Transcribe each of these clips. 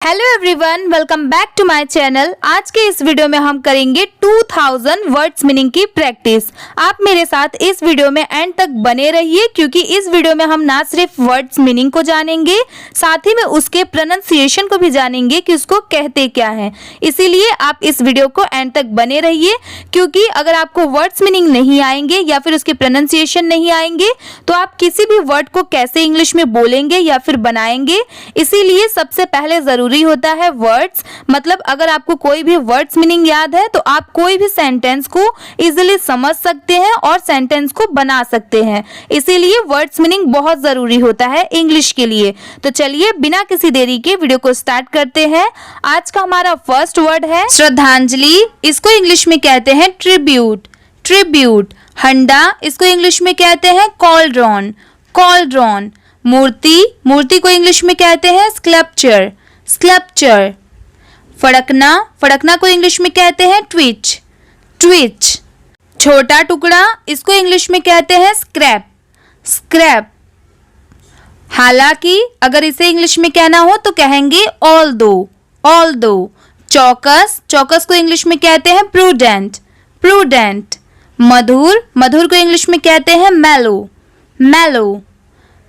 Hello everyone, welcome back to my channel. आज के इस वीडियो में हम करेंगे 2000 वर्ड्स मीनिंग की प्रैक्टिस। आप मेरे साथ इस वीडियो में एंड तक बने रहिए, क्योंकि इस वीडियो में हम ना सिर्फ वर्ड्स मीनिंग को जानेंगे, साथ ही में उसके प्रोनाउंसिएशन को भी जानेंगे कि उसको कहते क्या है। इसीलिए आप इस वीडियो को एंड तक बने रहिए, क्योंकि अगर आपको वर्ड्स मीनिंग नहीं आएंगे या फिर उसके प्रोनाउंसिएशन नहीं आएंगे तो आप किसी भी वर्ड को कैसे इंग्लिश में बोलेंगे या फिर बनाएंगे। इसीलिए सबसे पहले जरूरी होता है वर्ड्स। मतलब अगर आपको कोई भी वर्ड्स मीनिंग याद है तो आप कोई भी सेंटेंस को इजीली समझ सकते हैं और सेंटेंस को बना सकते हैं। इसीलिए वर्ड्स मीनिंग बहुत जरूरी होता है इंग्लिश के लिए। तो चलिए बिना किसी देरी के वीडियो को स्टार्ट करते हैं। आज का हमारा फर्स्ट वर्ड है श्रद्धांजलि। इसको इंग्लिश में कहते हैं ट्रिब्यूट। ट्रिब्यूट। हंडा, इसको इंग्लिश में कहते हैं कॉल्ड्रॉन। कॉल्ड्रॉन। मूर्ति, मूर्ति को इंग्लिश में कहते हैं स्कल्पचर। स्कल्पचर। फड़कना, फड़कना को इंग्लिश में कहते हैं ट्विच। ट्विच। छोटा टुकड़ा, इसको इंग्लिश में कहते हैं स्क्रैप। स्क्रैप। हालांकि अगर इसे इंग्लिश में कहना हो तो कहेंगे ऑल्दो। ऑल्दो। चौकस, चौकस को इंग्लिश में कहते हैं प्रूडेंट। प्रूडेंट। मधुर, मधुर को इंग्लिश में कहते हैं मेलो। मेलो।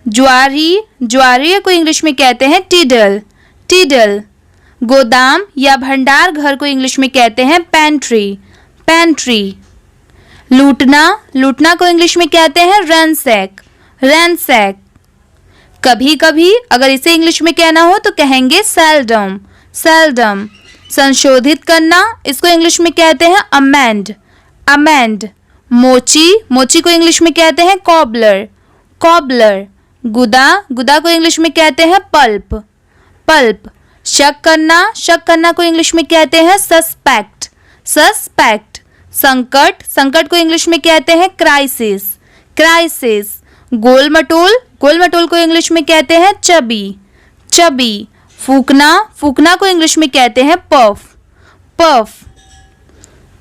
ज्वारी, ज्वारी को इंग्लिश में कहते हैं टिडल। टिडल। गोदाम या भंडार घर को इंग्लिश में कहते हैं पेंट्री। पेंट्री। लूटना, लूटना को इंग्लिश में कहते हैं रैंसैक। रैंसैक। कभी कभी अगर इसे इंग्लिश में कहना हो तो कहेंगे सेल्डम। सेल्डम। संशोधित करना, इसको इंग्लिश में कहते हैं अमेंड। अमेंड। मोची, मोची को इंग्लिश में कहते हैं कॉबलर। कॉबलर। गुदा, गुदा को इंग्लिश में कहते हैं पल्प। पल्प। शक करना, शक करना को इंग्लिश में कहते हैं सस्पेक्ट। सस्पेक्ट। संकट, संकट को इंग्लिश में कहते हैं क्राइसिस। क्राइसिस। गोल मटोल, गोल मटोल को इंग्लिश में कहते हैं चबी। चबी। फूकना, फूकना को इंग्लिश में कहते हैं पफ। पफ।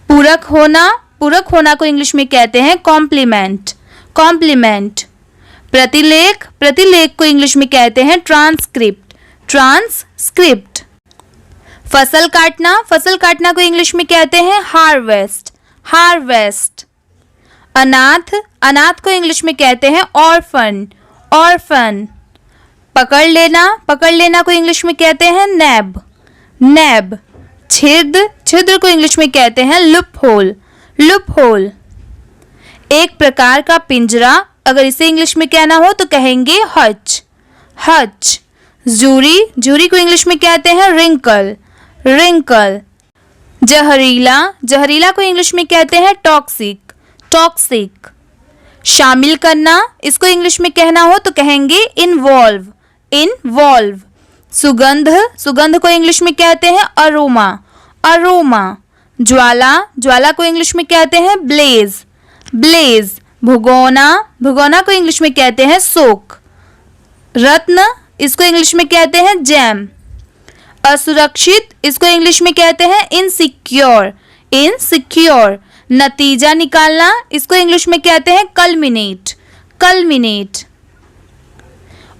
पूरक होना, पूरक होना को इंग्लिश में कहते हैं कॉम्प्लीमेंट। कॉम्प्लीमेंट। प्रतिलेख, प्रतिलेख को इंग्लिश में कहते हैं ट्रांसक्रिप्ट। ट्रांसक्रिप्ट। फसल काटना, फसल काटना को इंग्लिश में कहते हैं हार्वेस्ट। हार्वेस्ट। अनाथ, अनाथ को इंग्लिश में कहते हैं ऑर्फन। ऑर्फन। पकड़ लेना, पकड़ लेना को इंग्लिश में कहते हैं नैब। नैब। छिद्र, छिद्र को इंग्लिश में कहते हैं लूप होल। Loop hole. एक प्रकार का पिंजरा, अगर इसे इंग्लिश में कहना हो तो कहेंगे हच। हच। जूरी, जूरी को इंग्लिश में कहते हैं रिंकल। रिंकल। जहरीला, जहरीला को इंग्लिश में कहते हैं टॉक्सिक। टॉक्सिक। शामिल करना, इसको इंग्लिश में कहना हो तो कहेंगे इन्वॉल्व। इन्वॉल्व। सुगंध, सुगंध को इंग्लिश में कहते हैं अरोमा। अरोमा। ज्वाला, ज्वाला को इंग्लिश में कहते हैं ब्लेज। ब्लेज। भुगोना, भुगोना को इंग्लिश में कहते हैं सोक। रत्न, इसको इंग्लिश में कहते हैं जैम। असुरक्षित, इसको इंग्लिश में कहते हैं इनसिक्योर। इनसिक्योर। नतीजा निकालना, इसको इंग्लिश में कहते हैं कल्मिनेट। कल्मिनेट।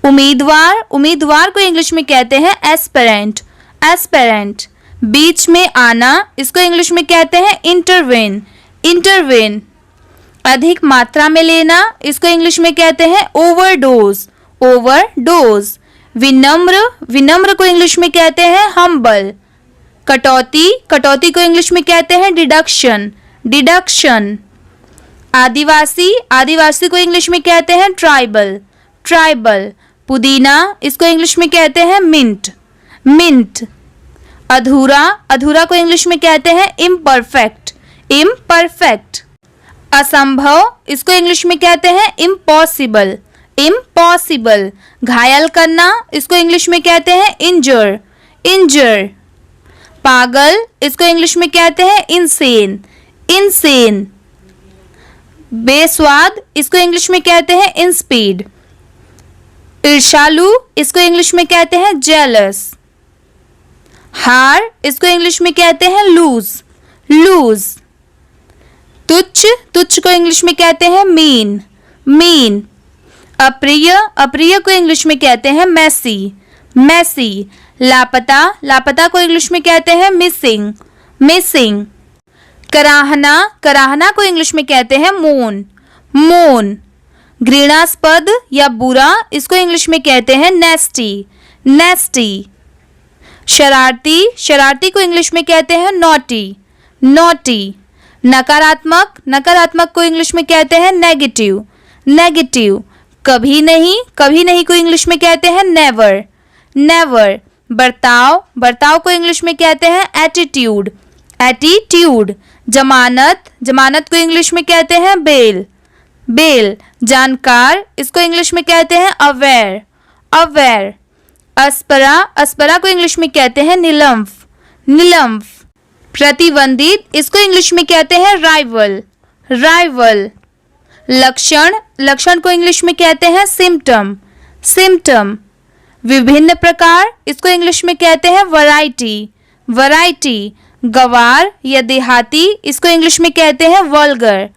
उम्मीदवार, उम्मीदवार को इंग्लिश में कहते हैं एस्पिरेंट। एस्पिरेंट। बीच में आना, इसको इंग्लिश में कहते हैं इंटरवेन। इंटरवेन। अधिक मात्रा में लेना, इसको इंग्लिश में कहते हैं ओवरडोज। ओवरडोज। विनम्र, विनम्र को इंग्लिश में कहते हैं हम्बल। कटौती, कटौती को इंग्लिश में कहते हैं डिडक्शन। डिडक्शन। आदिवासी, आदिवासी को इंग्लिश में कहते हैं ट्राइबल। ट्राइबल। पुदीना, इसको इंग्लिश में कहते हैं मिंट। मिंट। अधूरा, अधूरा को इंग्लिश में कहते हैं इम्परफेक्ट। इम्परफेक्ट। असंभव, इसको इंग्लिश में कहते हैं इम्पॉसिबल। इम्पॉसिबल। घायल करना, इसको इंग्लिश में कहते हैं इंजर। इंजर। पागल, इसको इंग्लिश में कहते हैं इनसेन। इनसेन। बेस्वाद, इसको इंग्लिश में कहते हैं इनस्पीड। ईर्ष्यालु, इसको इंग्लिश में कहते हैं जेलस। हार, इसको इंग्लिश में कहते हैं लूज। लूज। तुच्छ, तुच्छ को इंग्लिश में कहते हैं मीन। मीन। अप्रिय, अप्रिय को इंग्लिश में कहते हैं मैसी। मैसी। लापता, लापता को इंग्लिश में कहते हैं मिसिंग, मिसिंग। कराहना, कराहना को इंग्लिश में कहते हैं मोन, मोन। घृणास्पद या बुरा, इसको इंग्लिश में कहते हैं नेस्टी, नेस्टी। शरारती, शरारती को इंग्लिश में कहते हैं नॉटी, नॉटी। नकारात्मक, नकारात्मक को इंग्लिश में कहते हैं नेगेटिव, नेगेटिव। कभी नहीं, कभी नहीं को इंग्लिश में कहते हैं नेवर, नेवर। बर्ताव, बर्ताव को इंग्लिश में कहते हैं एटीट्यूड, एटीट्यूड। जमानत, जमानत को इंग्लिश में कहते हैं बेल, बेल। जानकार, इसको इंग्लिश में कहते हैं अवेयर, अवेयर। अस्परा, अस्परा को इंग्लिश में कहते हैं निलंफ, निलंफ। प्रतिबंधित, इसको इंग्लिश में कहते हैं राइवल, राइवल। लक्षण, लक्षण को इंग्लिश में कहते हैं सिम्टम, सिम्टम। विभिन्न प्रकार, इसको इंग्लिश में कहते हैं वैरायटी, वैरायटी। गवार या देहाती, इसको इंग्लिश में कहते हैं वल्गर,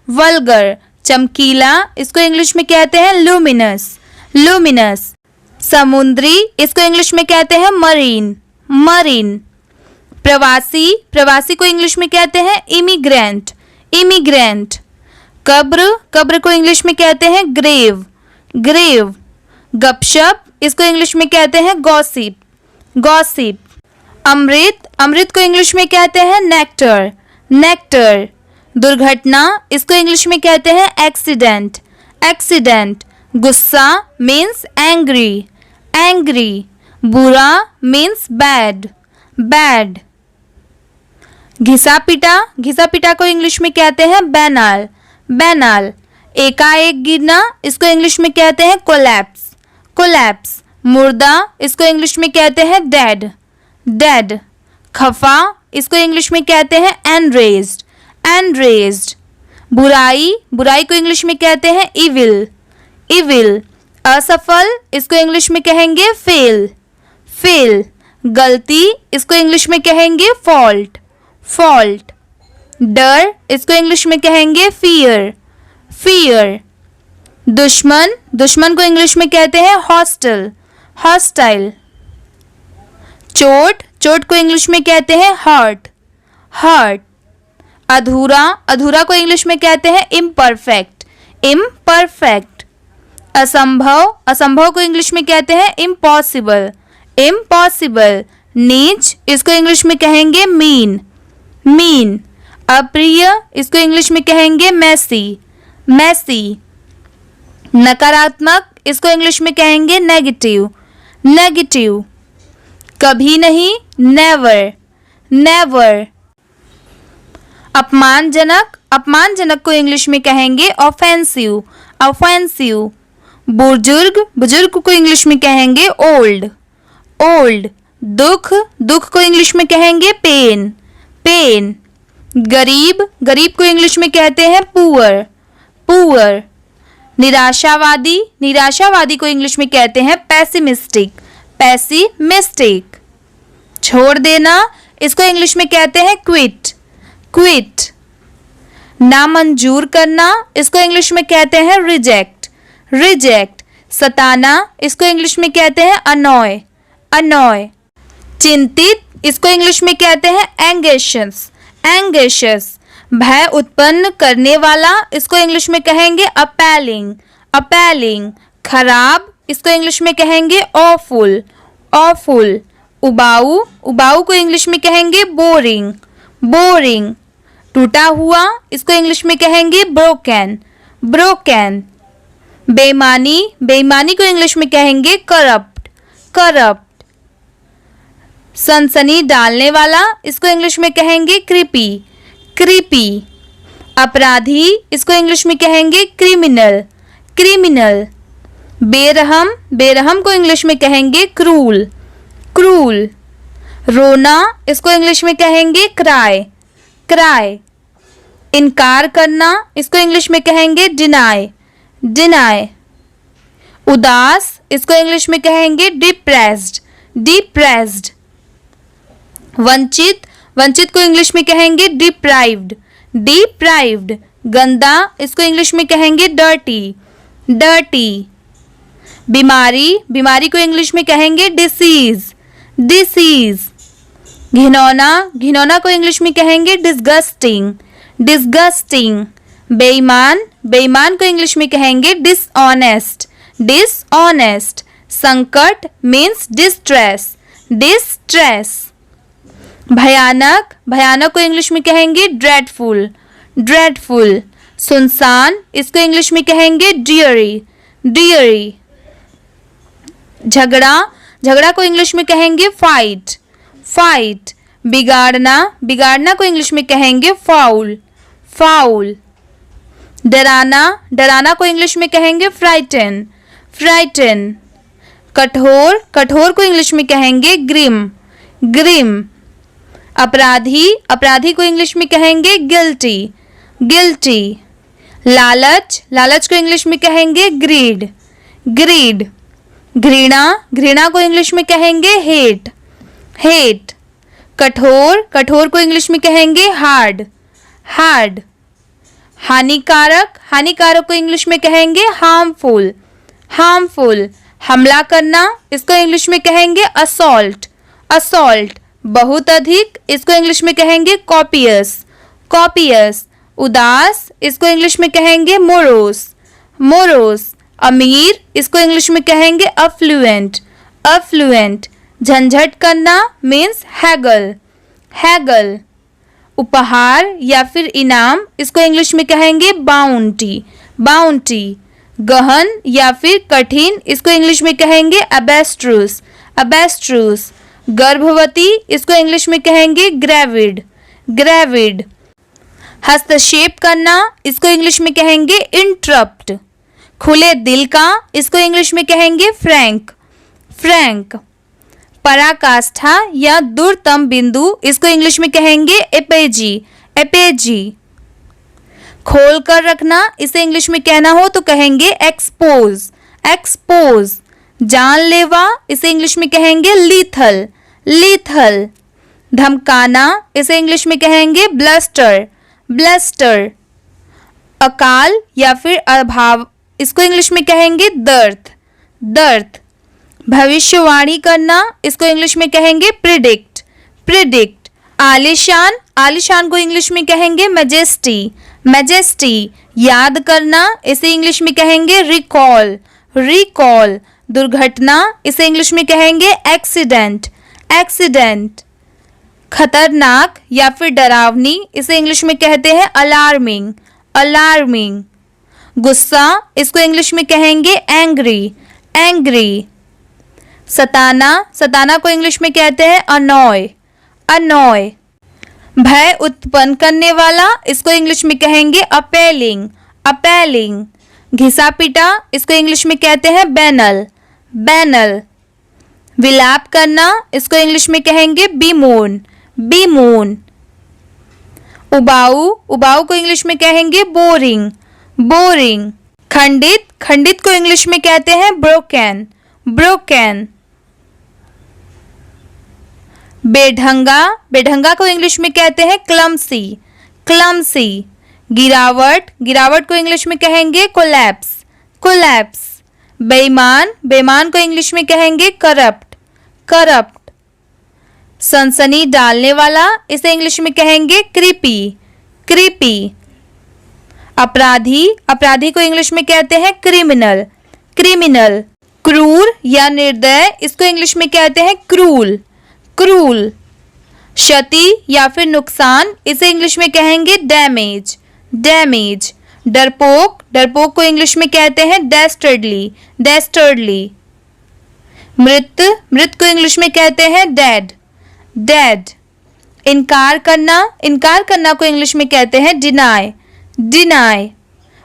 वल्गर। चमकीला, इसको इंग्लिश में कहते हैं लुमिनस, लुमिनस। समुद्री, इसको इंग्लिश में कहते हैं मरीन, मरीन। प्रवासी, प्रवासी को इंग्लिश में कहते हैं इमिग्रेंट, इमिग्रेंट। कब्र, कब्र को इंग्लिश में कहते हैं ग्रेव, ग्रेव। गपशप, इसको इंग्लिश में कहते हैं गॉसिप, गॉसिप। अमृत, अमृत को इंग्लिश में कहते हैं नेक्टर, नेक्टर। दुर्घटना, इसको इंग्लिश में कहते हैं एक्सीडेंट, एक्सीडेंट। गुस्सा मीन्स एंग्री, एंग्री। बुरा मीन्स बैड, बैड। घिसा पिटा, घिसा पिटा को इंग्लिश में कहते हैं बैनाल, बैनाल। एकाएक गिरना, इसको इंग्लिश में कहते हैं कोलैप्स, कोलैप्स। मुर्दा, इसको इंग्लिश में कहते हैं डेड, डेड। खफा, इसको इंग्लिश में कहते हैं एनरेज्ड, एनरेज्ड। बुराई, बुराई को इंग्लिश में कहते हैं इविल, इविल। असफल, इसको इंग्लिश में कहेंगे फेल, फेल। गलती, इसको इंग्लिश में कहेंगे फॉल्ट, फॉल्ट। डर, इसको इंग्लिश में कहेंगे फियर, फियर। दुश्मन, दुश्मन को इंग्लिश में कहते हैं हॉस्टल, हॉस्टाइल। चोट, चोट को इंग्लिश में कहते हैं हर्ट, हर्ट। अधूरा, अधूरा को इंग्लिश में कहते हैं इम्परफेक्ट, इम्परफेक्ट। असंभव, असंभव को इंग्लिश में कहते हैं इम्पॉसिबल, इम्पॉसिबल। नीच, इसको इंग्लिश में कहेंगे मीन, मीन। अप्रिय, इसको इंग्लिश में कहेंगे मैसी, मैसी। नकारात्मक, इसको इंग्लिश में कहेंगे नेगेटिव, नेगेटिव। कभी नहीं, नेवर, नेवर। अपमानजनक, अपमानजनक को इंग्लिश में कहेंगे ऑफेंसिव, ऑफेंसिव। बुजुर्ग, बुजुर्ग को इंग्लिश में कहेंगे ओल्ड, ओल्ड। दुख, दुख को इंग्लिश में कहेंगे पेन, पेन। गरीब, गरीब को इंग्लिश में कहते हैं पुअर, पुअर। निराशावादी, निराशावादी को इंग्लिश में कहते हैं पैसिमिस्टिक, पैसिमिस्टिक। छोड़ देना, इसको इंग्लिश में कहते हैं क्विट, क्विट। नामंजूर करना, इसको इंग्लिश में कहते हैं रिजेक्ट, रिजेक्ट। सताना, इसको इंग्लिश में कहते हैं अनॉय, अनॉय। चिंतित, इसको इंग्लिश में कहते हैं एंगेशियस, एंगेशियस। भय उत्पन्न करने वाला, इसको इंग्लिश में कहेंगे अपैलिंग, अपैलिंग। खराब, इसको इंग्लिश में कहेंगे ऑफुल, ऑफुल। उबाऊ, उबाऊ को इंग्लिश में कहेंगे बोरिंग, बोरिंग। टूटा हुआ, इसको इंग्लिश में कहेंगे ब्रोकन, ब्रोकन। बेईमानी, बेईमानी को इंग्लिश में कहेंगे करप्ट, करप्ट। सनसनी डालने वाला, इसको इंग्लिश में कहेंगे क्रीपी, क्रीपी। अपराधी, इसको इंग्लिश में कहेंगे क्रिमिनल, क्रिमिनल। बेरहम, बेरहम को इंग्लिश में कहेंगे क्रूल, क्रूल। रोना, इसको इंग्लिश में कहेंगे क्राई, क्राई। इनकार करना, इसको इंग्लिश में कहेंगे डिनाई, डिनाई। उदास, इसको इंग्लिश में कहेंगे डिप्रेस्ड, डिप्रेस्ड। वंचित, वंचित को इंग्लिश में कहेंगे डिप्राइव्ड, डिप्राइव्ड। गंदा, इसको इंग्लिश में कहेंगे डर्टी, डर्टी। बीमारी, बीमारी को इंग्लिश में कहेंगे डिसीज, डिसीज। घिनौना, घिनौना को इंग्लिश में कहेंगे डिस्गस्टिंग, डिस्गस्टिंग। बेईमान, बेईमान को इंग्लिश में कहेंगे डिसऑनेस्ट, डिसऑनेस्ट। संकट मीन्स डिस्ट्रेस, डिस्ट्रेस। भयानक, भयानक को इंग्लिश में कहेंगे ड्रेडफुल, ड्रेडफुल। सुनसान, इसको इंग्लिश में कहेंगे डियरी, डियरी। झगड़ा, झगड़ा को इंग्लिश में कहेंगे फाइट, फाइट। बिगाड़ना, बिगाड़ना को इंग्लिश में कहेंगे फाउल, फाउल। डराना, डराना को इंग्लिश में कहेंगे फ्राइटन, फ्राइटन। कठोर, कठोर को इंग्लिश में कहेंगे ग्रिम, ग्रिम। अपराधी, अपराधी को इंग्लिश में कहेंगे गिल्टी, गिल्टी। लालच, लालच को इंग्लिश में कहेंगे ग्रीड, ग्रीड। घृणा, घृणा को इंग्लिश में कहेंगे हेट, हेट। कठोर, कठोर को इंग्लिश में कहेंगे हार्ड, हार्ड। हानिकारक, हानिकारक को इंग्लिश में कहेंगे हार्मफुल, हार्मफुल। हमला करना, इसको इंग्लिश में कहेंगे असॉल्ट, असॉल्ट। बहुत अधिक, इसको इंग्लिश में कहेंगे कॉपियस, कॉपियस। उदास, इसको इंग्लिश में कहेंगे मोरोस, मोरोस। अमीर, इसको इंग्लिश में कहेंगे अफ्लुएंट, अफ्लुएंट। झंझट करना मीन्स हैगल, हैगल। उपहार या फिर इनाम, इसको इंग्लिश में कहेंगे बाउंटी, बाउंटी। गहन या फिर कठिन, इसको इंग्लिश में कहेंगे अबेस्ट्रूस, अबेस्ट्रूस। गर्भवती, इसको इंग्लिश में कहेंगे ग्रेविड, ग्रेविड। हस्तक्षेप करना, इसको इंग्लिश में कहेंगे इंटरप्ट। खुले दिल का, इसको इंग्लिश में कहेंगे फ्रैंक, फ्रैंक। पराकाष्ठा या दूरतम बिंदु, इसको इंग्लिश में कहेंगे एपेजी, एपेजी। खोल कर रखना, इसे इंग्लिश में कहना हो तो कहेंगे एक्सपोज, एक्सपोज। जानलेवा, इसे इंग्लिश में कहेंगे लीथल, लीथल। धमकाना, इसे इंग्लिश में कहेंगे ब्लस्टर, ब्लस्टर। अकाल या फिर अभाव, इसको इंग्लिश में कहेंगे दर्द, दर्द। भविष्यवाणी करना, इसको इंग्लिश में कहेंगे प्रिडिक्ट, प्रिडिक्ट। आलिशान, आलिशान को इंग्लिश में कहेंगे मैजेस्टी, मैजेस्टी। याद करना, इसे इंग्लिश में कहेंगे रिकॉल, रिकॉल। दुर्घटना, इसे इंग्लिश में कहेंगे एक्सीडेंट, एक्सीडेंट। खतरनाक या फिर डरावनी, इसे इंग्लिश में कहते हैं अलार्मिंग, अलार्मिंग। गुस्सा, इसको इंग्लिश में कहेंगे एंग्री, एंग्री। सताना, सताना को इंग्लिश में कहते हैं अनॉय, अनॉय। भय उत्पन्न करने वाला, इसको इंग्लिश में कहेंगे अपेलिंग, अपेलिंग। घिसा पिटा, इसको इंग्लिश में कहते हैं बैनल, बैनल। विलाप करना, इसको इंग्लिश में कहेंगे बीमोन, बीमोन। उबाऊ, उबाऊ को इंग्लिश में कहेंगे बोरिंग, बोरिंग। खंडित, खंडित को इंग्लिश में कहते हैं ब्रोकन, ब्रोकन। बेढंगा, बेढंगा को इंग्लिश में कहते हैं क्लमसी, क्लमसी। गिरावट, गिरावट को इंग्लिश में कहेंगे कोलैप्स, कोलैप्स। बेईमान, बेईमान को इंग्लिश में कहेंगे करप्ट, करप्ट। सनसनी डालने वाला, इसे इंग्लिश में कहेंगे क्रीपी, क्रीपी। अपराधी, अपराधी को इंग्लिश में कहते हैं क्रिमिनल, क्रिमिनल। क्रूर या निर्दय, इसको इंग्लिश में कहते हैं क्रूल, क्रूल। क्षति या फिर नुकसान, इसे इंग्लिश में कहेंगे डैमेज, डैमेज। डरपोक, डरपोक को इंग्लिश में कहते हैं डेस्टर्डली, डेस्टर्डली। मृत, मृत को इंग्लिश में कहते हैं डेड, डेड। इनकार करना, इनकार करना को इंग्लिश में कहते हैं डिनाई, डिनाई।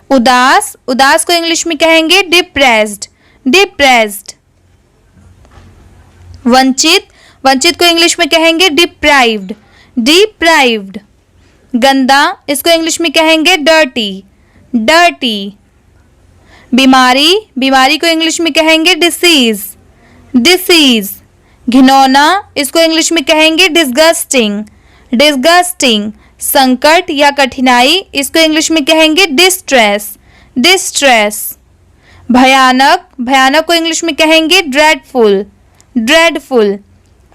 उदास, उदास को इंग्लिश में कहेंगे डिप्रेस्ड, डिप्रेस्ड। वंचित, वंचित को इंग्लिश में कहेंगे डिप्राइव्ड, डिप्राइव्ड। गंदा, इसको इंग्लिश में कहेंगे डर्टी, डर्टी। बीमारी, बीमारी को इंग्लिश में कहेंगे डिसीज, डिसीज। घिनौना, इसको इंग्लिश में कहेंगे डिस्गस्टिंग, डिस्गस्टिंग। संकट या कठिनाई, इसको इंग्लिश में कहेंगे डिस्ट्रेस, डिस्ट्रेस। भयानक, भयानक को इंग्लिश में कहेंगे ड्रेडफुल, ड्रेडफुल।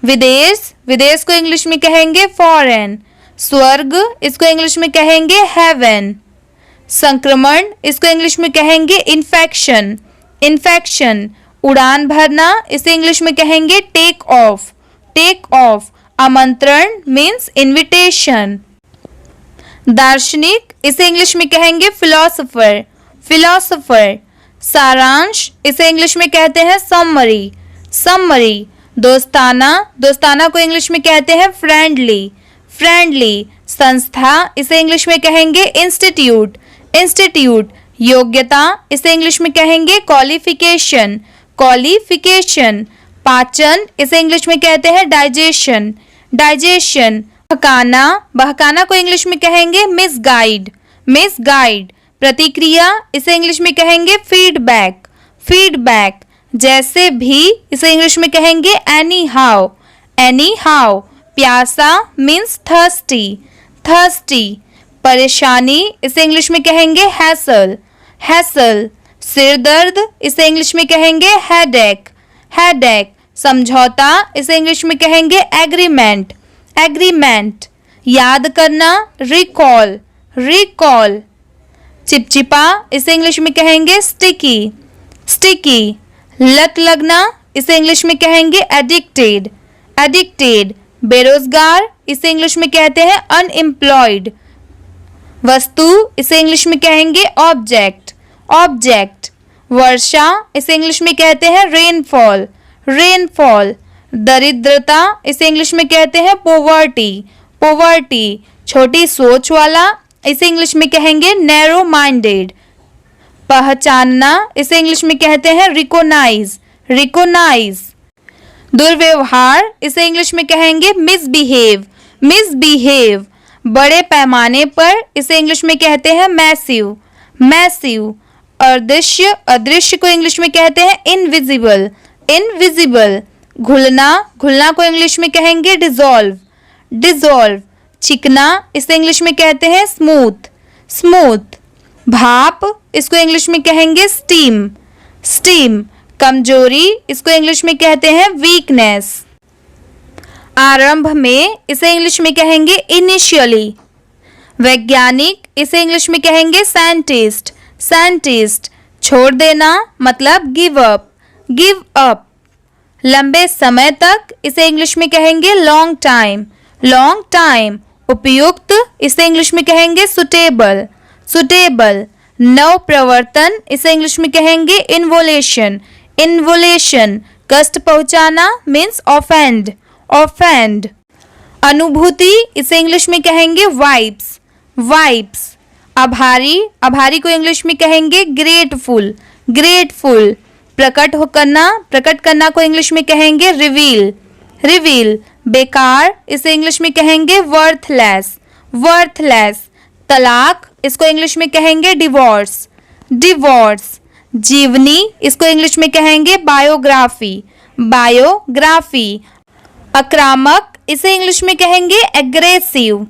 विदेश, विदेश को इंग्लिश में कहेंगे फॉरेन। स्वर्ग, इसको इंग्लिश में कहेंगे हेवन। संक्रमण, इसको इंग्लिश में कहेंगे इन्फेक्शन, इन्फेक्शन। उड़ान भरना, इसे इंग्लिश में कहेंगे टेक ऑफ, टेक ऑफ। आमंत्रण मीन्स इनविटेशन। दार्शनिक, इसे इंग्लिश में कहेंगे फिलोसोफर, फिलोसोफर। सारांश, इसे इंग्लिश में कहते हैं समरी, समरी। दोस्ताना, दोस्ताना को इंग्लिश में कहते हैं फ्रेंडली, फ्रेंडली। संस्था, इसे इंग्लिश में कहेंगे इंस्टीट्यूट, इंस्टीट्यूट। योग्यता, इसे इंग्लिश में कहेंगे क्वालिफिकेशन, क्वालिफिकेशन। पाचन, इसे इंग्लिश में कहते हैं डाइजेशन, डाइजेशन। बहकाना, बहकाना को इंग्लिश में कहेंगे मिसगाइड, मिसगाइड। प्रतिक्रिया, इसे इंग्लिश में कहेंगे फीडबैक, फीडबैक। जैसे भी, इसे इंग्लिश में कहेंगे एनी हाउ, एनी हाउ। प्यासा मीन्स थर्स्टी, थर्स्टी। परेशानी, इसे इंग्लिश में कहेंगे हैसल, हैसल। सिर दर्द, इसे इंग्लिश में कहेंगे हेडेक, हेडेक। समझौता, इसे इंग्लिश में कहेंगे एग्रीमेंट, एग्रीमेंट। याद करना, रिकॉल, रिकॉल। चिपचिपा, इसे इंग्लिश में कहेंगे स्टिकी, स्टिकी। लत लगना, इसे इंग्लिश में कहेंगे एडिक्टेड, एडिक्टेड। बेरोजगार, इसे इंग्लिश में कहते हैं अनएम्प्लॉयड। वस्तु, इसे इंग्लिश में कहेंगे ऑब्जेक्ट, ऑब्जेक्ट। वर्षा, इसे इंग्लिश में कहते हैं रेनफॉल, रेनफॉल। दरिद्रता, इसे इंग्लिश में कहते हैं पोवर्टी, पोवर्टी। छोटी सोच वाला, इसे इंग्लिश में कहेंगे नैरो माइंडेड। पहचानना, इसे इंग्लिश में कहते हैं रिकोनाइज, रिकोनाइज। दुर्व्यवहार, इसे इंग्लिश में कहेंगे मिसबिहेव, मिसबिहेव। बड़े पैमाने पर, इसे इंग्लिश में कहते हैं मैसिव, मैसिव। अदृश्य, अदृश्य को इंग्लिश में कहते हैं इनविजिबल, इनविजिबल। घुलना, घुलना को इंग्लिश में कहेंगे डिसॉल्व, डिसॉल्व। चिकना, इसे इंग्लिश में कहते हैं स्मूथ, स्मूथ। भाप, इसको इंग्लिश में कहेंगे स्टीम, स्टीम। कमजोरी, इसको इंग्लिश में कहते हैं वीकनेस। आरंभ में, इसे इंग्लिश में कहेंगे इनिशियली। वैज्ञानिक, इसे इंग्लिश में कहेंगे साइंटिस्ट, साइंटिस्ट। छोड़ देना मतलब गिव अप, गिव अप। लंबे समय तक, इसे इंग्लिश में कहेंगे लॉन्ग टाइम, लॉन्ग टाइम। उपयुक्त, इसे इंग्लिश में कहेंगे सुटेबल, सुटेबल। नव प्रवर्तन, इसे इंग्लिश में कहेंगे इन्वोलेशन, इन्वोलेशन। कष्ट पहुंचाना मीन्स ऑफेंड, ऑफेंड। अनुभूति, इसे इंग्लिश में कहेंगे वाइब्स, वाइब्स। आभारी, आभारी को इंग्लिश में कहेंगे ग्रेटफुल, ग्रेटफुल। प्रकट हो करना, प्रकट करना को इंग्लिश में कहेंगे रिवील, रिवील। बेकार, इसे इंग्लिश में कहेंगे वर्थलेस, वर्थलेस। तलाक, इसको इंग्लिश में कहेंगे डिवोर्स, डिवोर्स। जीवनी, इसको इंग्लिश में कहेंगे बायोग्राफी, बायोग्राफी। आक्रामक, इसे इंग्लिश में कहेंगे एग्रेसिव।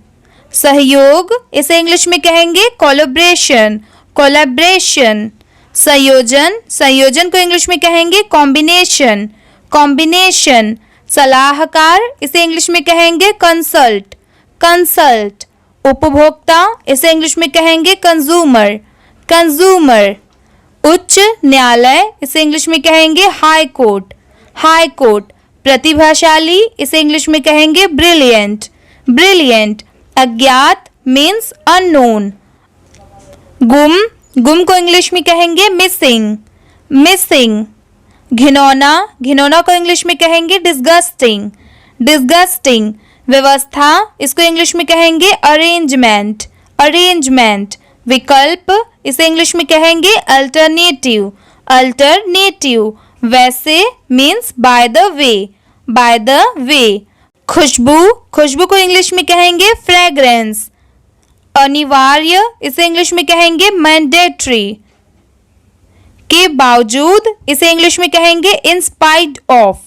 सहयोग, इसे इंग्लिश में कहेंगे कोलैबोरेशन, कोलैबोरेशन। संयोजन, संयोजन को इंग्लिश में कहेंगे कॉम्बिनेशन, कॉम्बिनेशन। सलाहकार, इसे इंग्लिश में कहेंगे कंसल्ट, कंसल्ट। उपभोक्ता, इसे इंग्लिश में कहेंगे कंज्यूमर, कंज्यूमर। उच्च न्यायालय, इसे इंग्लिश में कहेंगे हाई कोर्ट, हाई कोर्ट। प्रतिभाशाली, इसे इंग्लिश में कहेंगे ब्रिलियंट, ब्रिलियंट। अज्ञात मीन्स अननोन। गुम, गुम को इंग्लिश में कहेंगे मिसिंग, मिसिंग। घिनौना, घिनौना को इंग्लिश में कहेंगे डिस्गस्टिंग, डिस्गस्टिंग। व्यवस्था, इसको इंग्लिश में कहेंगे अरेंजमेंट, अरेंजमेंट। विकल्प, इसे इंग्लिश में कहेंगे अल्टरनेटिव, अल्टरनेटिव। वैसे means by the way, by the way. खुशबू, खुशबू को इंग्लिश में कहेंगे फ्रेग्रेंस। अनिवार्य, इसे इंग्लिश में कहेंगे मैंडेटरी। के बावजूद, इसे इंग्लिश में कहेंगे इन स्पाइट ऑफ।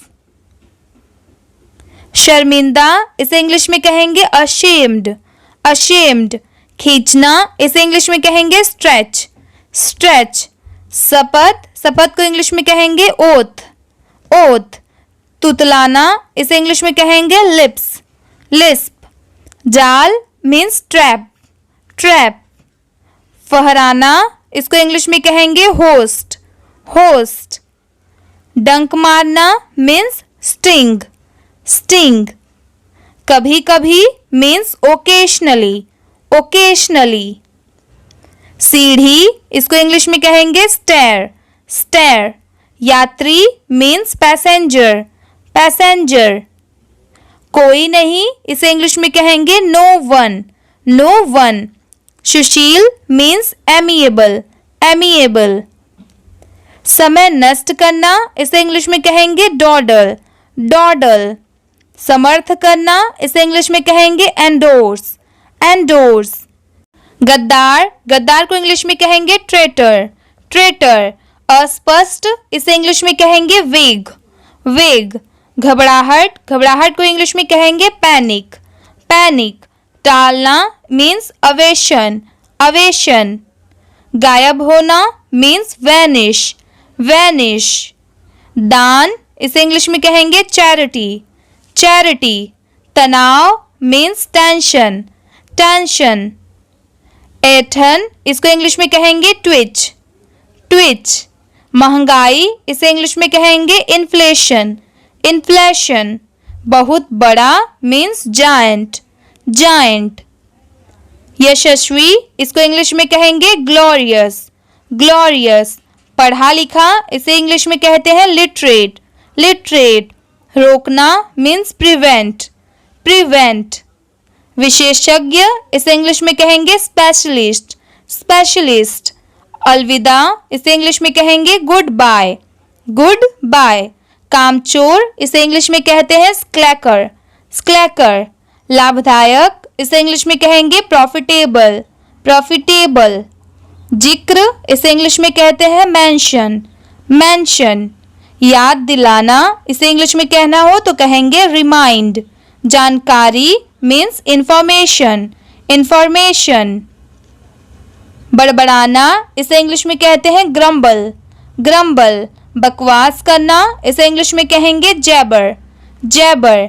शर्मिंदा, इसे इंग्लिश में कहेंगे अशेम्ड, अशेम्ड। खींचना, इसे इंग्लिश में कहेंगे स्ट्रेच, स्ट्रेच। शपथ, शपथ को इंग्लिश में कहेंगे ओथ, ओथ। तुतलाना इसे इंग्लिश में कहेंगे लिप्स, लिस्प। जाल मीन्स ट्रैप, ट्रैप। फहराना इसको इंग्लिश में कहेंगे होस्ट, होस्ट। डंक मारना मीन्स स्टिंग, स्टिंग। कभी कभी मीन्स ओकेशनली, ओकेशनली। सीढ़ी इसको इंग्लिश में कहेंगे स्टेयर, स्टेयर। यात्री मीन्स पैसेंजर, पैसेंजर। कोई नहीं इसे इंग्लिश में कहेंगे नो वन, नो वन। सुशील मीन्स एमिएबल, एमिएबल। समय नष्ट करना इसे इंग्लिश में कहेंगे डॉडल, डॉडल। समर्थ करना इसे इंग्लिश में कहेंगे एंडोर्स, एंडोर्स। गद्दार, गद्दार को इंग्लिश में कहेंगे ट्रेटर, ट्रेटर। अस्पष्ट इसे इंग्लिश में कहेंगे वेग, वेग। घबराहट, घबराहट को इंग्लिश में कहेंगे पैनिक, पैनिक। टालना मीन्स अवेशन, अवेशन। गायब होना मीन्स वैनिश, वैनिश। दान इसे इंग्लिश में कहेंगे चैरिटी, चैरिटी। तनाव मीन्स टेंशन, टेंशन। ऐंठन इसको इंग्लिश में कहेंगे ट्विच, ट्विच। महंगाई इसे इंग्लिश में कहेंगे इन्फ्लेशन, इन्फ्लेशन। बहुत बड़ा मीन्स जायंट, जायंट। यशस्वी इसको इंग्लिश में कहेंगे ग्लोरियस, ग्लोरियस। पढ़ा लिखा इसे इंग्लिश में कहते हैं लिटरेट, लिटरेट। रोकना मीन्स प्रिवेंट, प्रिवेंट। विशेषज्ञ इसे इंग्लिश में कहेंगे स्पेशलिस्ट, स्पेशलिस्ट। अलविदा इसे इंग्लिश में कहेंगे गुड बाय, गुड बाय। कामचोर इसे इंग्लिश में कहते हैं स्क्लैकर, स्क्लैकर। लाभदायक इसे इंग्लिश में कहेंगे प्रॉफिटेबल, प्रॉफिटेबल। जिक्र इसे इंग्लिश में कहते हैं मेंशन, मेंशन। याद दिलाना इसे इंग्लिश में कहना हो तो कहेंगे रिमाइंड। जानकारी मीन्स इंफॉर्मेशन, इंफॉर्मेशन। बड़बड़ाना इसे इंग्लिश में कहते हैं ग्रम्बल, ग्रम्बल। बकवास करना इसे इंग्लिश में कहेंगे जैबर, जैबर।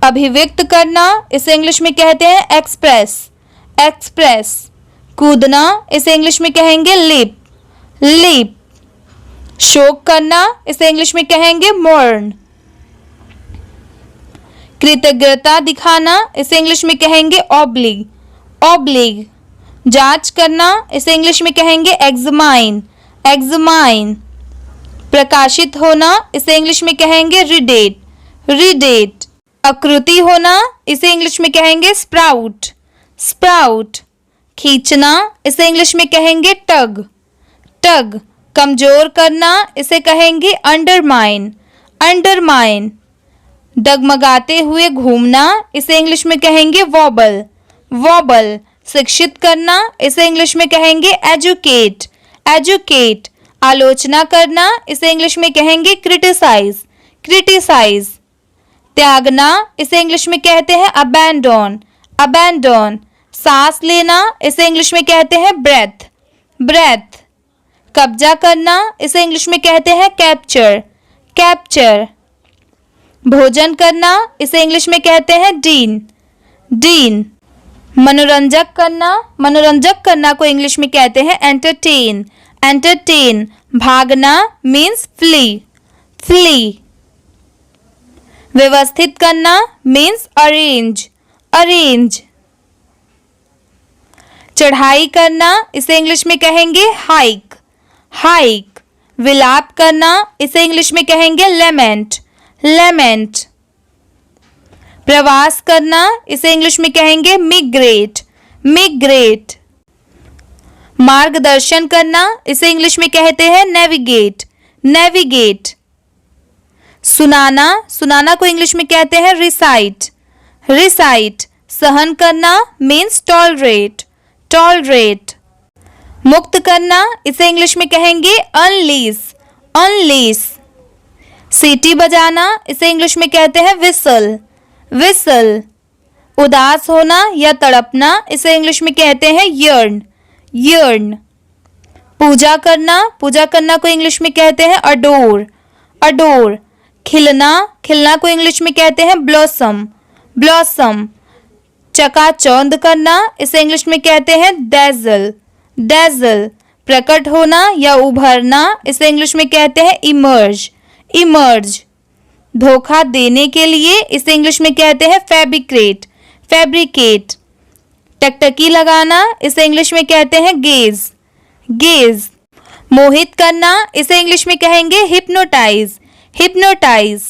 अभिव्यक्त करना इसे इंग्लिश में कहते हैं एक्सप्रेस, एक्सप्रेस। कूदना इसे इंग्लिश में कहेंगे लीप, लीप। शोक करना इसे इंग्लिश में कहेंगे मोर्न। कृतज्ञता दिखाना इसे इंग्लिश में कहेंगे ऑब्लिग, ऑब्लिग। जांच करना इसे इंग्लिश में कहेंगे एग्जामाइन, एग्जामाइन। प्रकाशित होना इसे इंग्लिश में कहेंगे रिडेट, रिडेट। आकृति होना इसे इंग्लिश में कहेंगे स्प्राउट, स्प्राउट। खींचना इसे इंग्लिश में कहेंगे टग, टग। कमजोर करना इसे कहेंगे अंडरमाइन, अंडरमाइन। डगमगाते हुए घूमना इसे इंग्लिश में कहेंगे वॉबल, वॉबल। शिक्षित करना इसे इंग्लिश में कहेंगे एजुकेट, एजुकेट। आलोचना करना इसे इंग्लिश में कहेंगे क्रिटिसाइज, क्रिटिसाइज। त्यागना इसे इंग्लिश में कहते हैं अबैंडन, अबैंडन। सांस लेना इसे इंग्लिश में कहते हैं ब्रेथ, ब्रेथ। कब्जा करना इसे इंग्लिश में कहते हैं कैप्चर, कैप्चर। भोजन करना इसे इंग्लिश में कहते हैं डीन, डीन। मनोरंजक करना, मनोरंजक करना को इंग्लिश में कहते हैं एंटरटेन, एंटरटेन। भागना मीन्स फ्ली, फ्ली। व्यवस्थित करना मीन्स अरेंज, अरेंज। चढ़ाई करना इसे इंग्लिश में कहेंगे हाइक, हाइक। विलाप करना इसे इंग्लिश में कहेंगे लेमेंट, लेमेंट। प्रवास करना इसे इंग्लिश में कहेंगे मिग्रेट, मिग्रेट। मार्गदर्शन करना इसे इंग्लिश में कहते हैं नेविगेट, नेविगेट। सुनाना, सुनाना को इंग्लिश में कहते हैं रिसाइट, रिसाइट। सहन करना मीन्स टॉलरेट, टॉलरेट। मुक्त करना इसे इंग्लिश में कहेंगे अनलीस, अनलीस। सीटी बजाना इसे इंग्लिश में कहते हैं विसल, विसल। उदास होना या तड़पना इसे इंग्लिश में कहते हैं यर्न, यर्न। पूजा करना, पूजा करना को इंग्लिश में कहते हैं अडोर, अडोर। खिलना, खिलना को इंग्लिश में कहते हैं ब्लॉसम, ब्लॉसम। चकाचौंध करना, इसे इंग्लिश में कहते हैं डैज़ल, डैज़ल। प्रकट होना या उभरना, इसे इंग्लिश में कहते हैं इमर्ज, इमर्ज। धोखा देने के लिए इसे इंग्लिश में कहते हैं फैब्रिकेट, फैब्रिकेट। टकटकी लगाना, इसे इंग्लिश में कहते हैं गेज, गेज। मोहित करना, इसे इंग्लिश में कहेंगे हिप्नोटाइज, हिप्नोटाइज।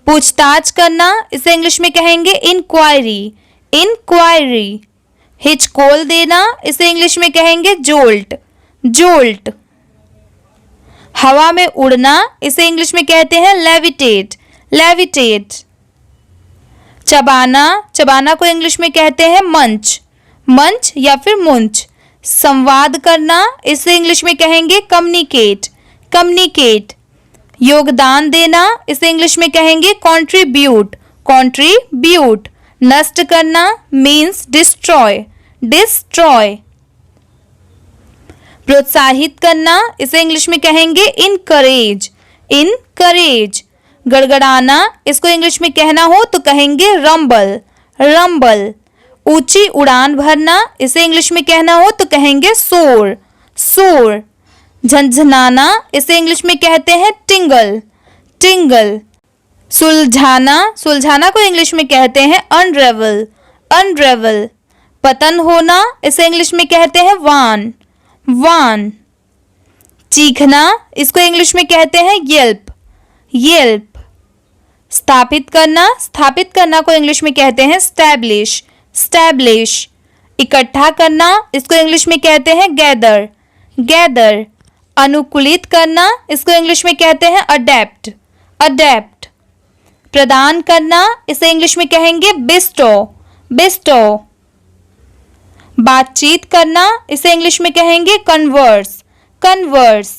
पूछताछ करना, इसे इंग्लिश में कहेंगे इंक्वायरी, इंक्वायरी। हिचकोल देना, इसे इंग्लिश में कहेंगे जोल्ट, जोल्ट। हवा में उड़ना, इसे इंग्लिश में कहते हैं लेविटेट, लेविटेट। चबाना, चबाना को इंग्लिश में कहते हैं मंच, मंच या फिर मुंच। संवाद करना, इसे इंग्लिश में कहेंगे कम्युनिकेट, कम्युनिकेट। योगदान देना, इसे इंग्लिश में कहेंगे कंट्रीब्यूट, कंट्रीब्यूट। नष्ट करना मीन्स डिस्ट्रॉय, डिस्ट्रॉय। प्रोत्साहित करना, इसे इंग्लिश में कहेंगे इनकरेज, इनकरेज। गड़गड़ाना, इसको इंग्लिश में कहना हो तो कहेंगे रंबल, रंबल। ऊंची उड़ान भरना, इसे इंग्लिश में कहना हो तो कहेंगे सोर, सोर। झंझनाना, इसे इंग्लिश में कहते हैं टिंगल, टिंगल। सुलझाना, सुलझाना को इंग्लिश में कहते हैं अनरेवल, अनरेवल। पतन होना, इसे इंग्लिश में कहते हैं वान, वान। चीखना, इसको इंग्लिश में कहते हैं येल्प, येल्प। स्थापित करना, स्थापित करना को इंग्लिश में कहते हैं स्टैब्लिश, स्टैब्लिश। इकट्ठा करना, इसको इंग्लिश में कहते हैं गैदर, गैदर। अनुकूलित करना, इसको इंग्लिश में कहते हैं अडेप्ट, अडेप्ट। प्रदान करना, इसे इंग्लिश में कहेंगे बिस्टो, बिस्टो। बातचीत करना, इसे इंग्लिश में कहेंगे कन्वर्स, कन्वर्स।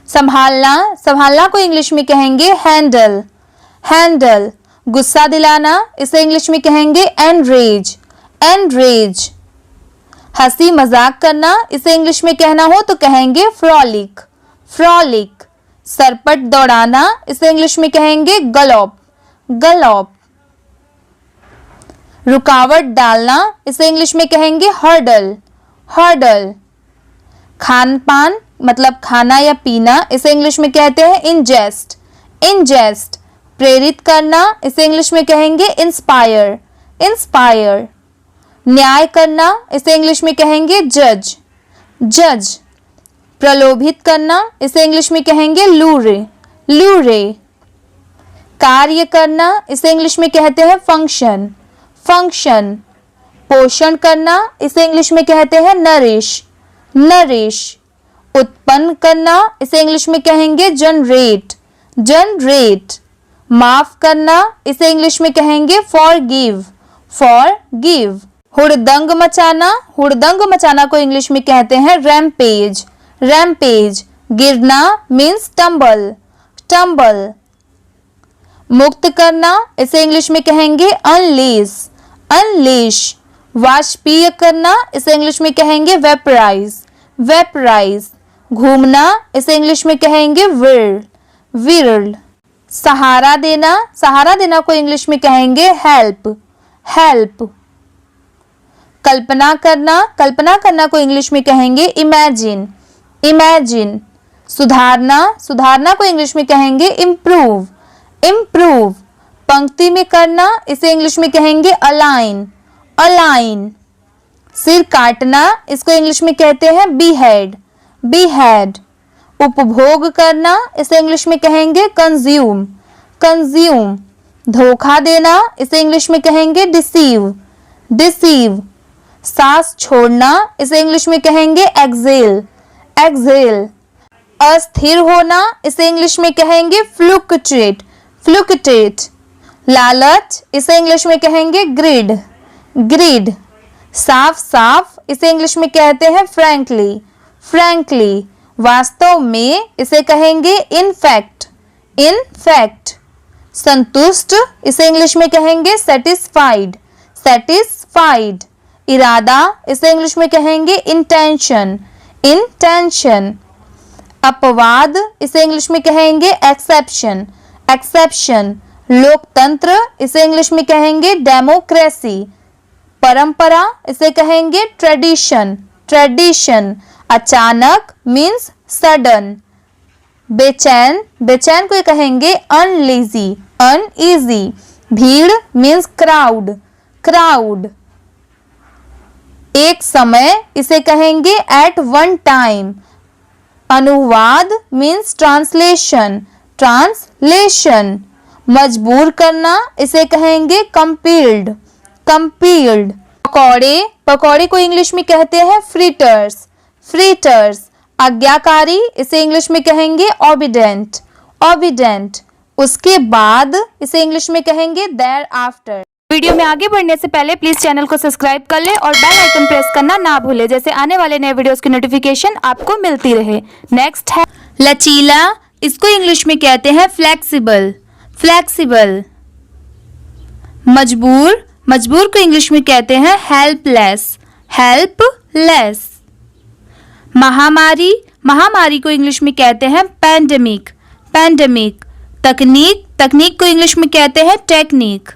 संभालना, संभालना को इंग्लिश में कहेंगे हैंडल, हैंडल। गुस्सा दिलाना, इसे इंग्लिश में कहेंगे एनरेज, एनरेज। हंसी मजाक करना, इसे इंग्लिश में कहना हो तो कहेंगे फ्रॉलिक, फ्रॉलिक। सरपट दौड़ाना, इसे इंग्लिश में कहेंगे गलोप, गलोप। रुकावट डालना, इसे इंग्लिश में कहेंगे हर्डल, हर्डल। खान पान मतलब खाना या पीना, इसे इंग्लिश में कहते हैं इंजेस्ट, इंजेस्ट। प्रेरित करना, इसे इंग्लिश में कहेंगे इंस्पायर, इंस्पायर। न्याय करना, इसे इंग्लिश में कहेंगे जज, जज। प्रलोभित करना, इसे इंग्लिश में कहेंगे लूरे, लूरे। कार्य करना, इसे इंग्लिश में कहते हैं फंक्शन, फंक्शन। पोषण करना, इसे इंग्लिश में कहते हैं नरिश, नरिश। उत्पन्न करना, इसे इंग्लिश में कहेंगे जनरेट, जनरेट। माफ करना, इसे इंग्लिश में कहेंगे फॉरगिव, फॉरगिव। हुड़दंग मचाना, हुड़दंग मचाना को इंग्लिश में कहते हैं रैम्पेज, रैम्पेज। गिरना मीन्स टम्बल, टम्बल। मुक्त करना, इसे इंग्लिश में कहेंगे अनलीश, अनलीश। वाष्पीय करना, इसे इंग्लिश में कहेंगे वेपराइज, वेपराइज। घूमना, इसे इंग्लिश में कहेंगे विर्ल, विर्ल। सहारा देना, सहारा देना को इंग्लिश में कहेंगे हेल्प, हेल्प। कल्पना करना, कल्पना करना को इंग्लिश में कहेंगे इमेजिन, इमेजिन। सुधारना, सुधारना को इंग्लिश में कहेंगे इम्प्रूव, इम्प्रूव। पंक्ति में करना, इसे इंग्लिश में कहेंगे अलाइन, अलाइन। सिर काटना, इसको इंग्लिश में कहते हैं बीहेड, बीहेड। उपभोग करना, इसे इंग्लिश में कहेंगे कंज्यूम, कंज्यूम। धोखा देना, इसे इंग्लिश में कहेंगे डिसीव, डिसीव। सांस छोड़ना, इसे इंग्लिश में कहेंगे एक्सेल, एक्सेल। अस्थिर होना, इसे इंग्लिश में कहेंगे फ्लुक्चुएट, फ्लुक्चुएट। लालच, इसे इंग्लिश में कहेंगे ग्रिड, ग्रिड। साफ साफ, इसे इंग्लिश में कहते हैं फ्रैंकली, फ्रैंकली। वास्तव में, इसे कहेंगे इन फैक्ट, इन फैक्ट। संतुष्ट, इसे इंग्लिश में कहेंगे सेटिस्फाइड, सेटिस्फाइड। इरादा, इसे इंग्लिश में कहेंगे इंटेंशन, इंटेंशन। अपवाद, इसे इंग्लिश में कहेंगे एक्सेप्शन, एक्सेप्शन। लोकतंत्र, इसे इंग्लिश में कहेंगे डेमोक्रेसी। परंपरा, इसे कहेंगे ट्रेडिशन, ट्रेडिशन। अचानक मीन्स सडन। बेचैन, बेचैन को कहेंगे अनलीजी, अनईजी। भीड़ मीन्स क्राउड, क्राउड। एक समय, इसे कहेंगे एट वन टाइम। अनुवाद मीन्स ट्रांसलेशन, ट्रांसलेशन। मजबूर करना, इसे कहेंगे कंपील्ड, कंपील्ड। पकौड़े, पकौड़े को इंग्लिश में कहते हैं फ्रीटर्स, फ्रीटर्स। आज्ञाकारी, इसे इंग्लिश में कहेंगे ओबीडेंट, ओबीडेंट। उसके बाद, इसे इंग्लिश में कहेंगे देयर आफ्टर। वीडियो में आगे बढ़ने से पहले प्लीज चैनल को सब्सक्राइब कर ले और बेल आइकन प्रेस करना ना भूले, जैसे आने वाले नए वीडियोस की नोटिफिकेशन आपको मिलती रहे। नेक्स्ट है लचीला, इसको इंग्लिश में कहते हैं फ्लेक्सिबल, फ्लेक्सिबल। मजबूर, मजबूर को इंग्लिश में कहते हैं हेल्पलेस, हेल्पलेस। महामारी, महामारी को इंग्लिश में कहते हैं पैंडेमिक, पैंडेमिक। तकनीक, तकनीक को इंग्लिश में कहते हैं टेक्निक,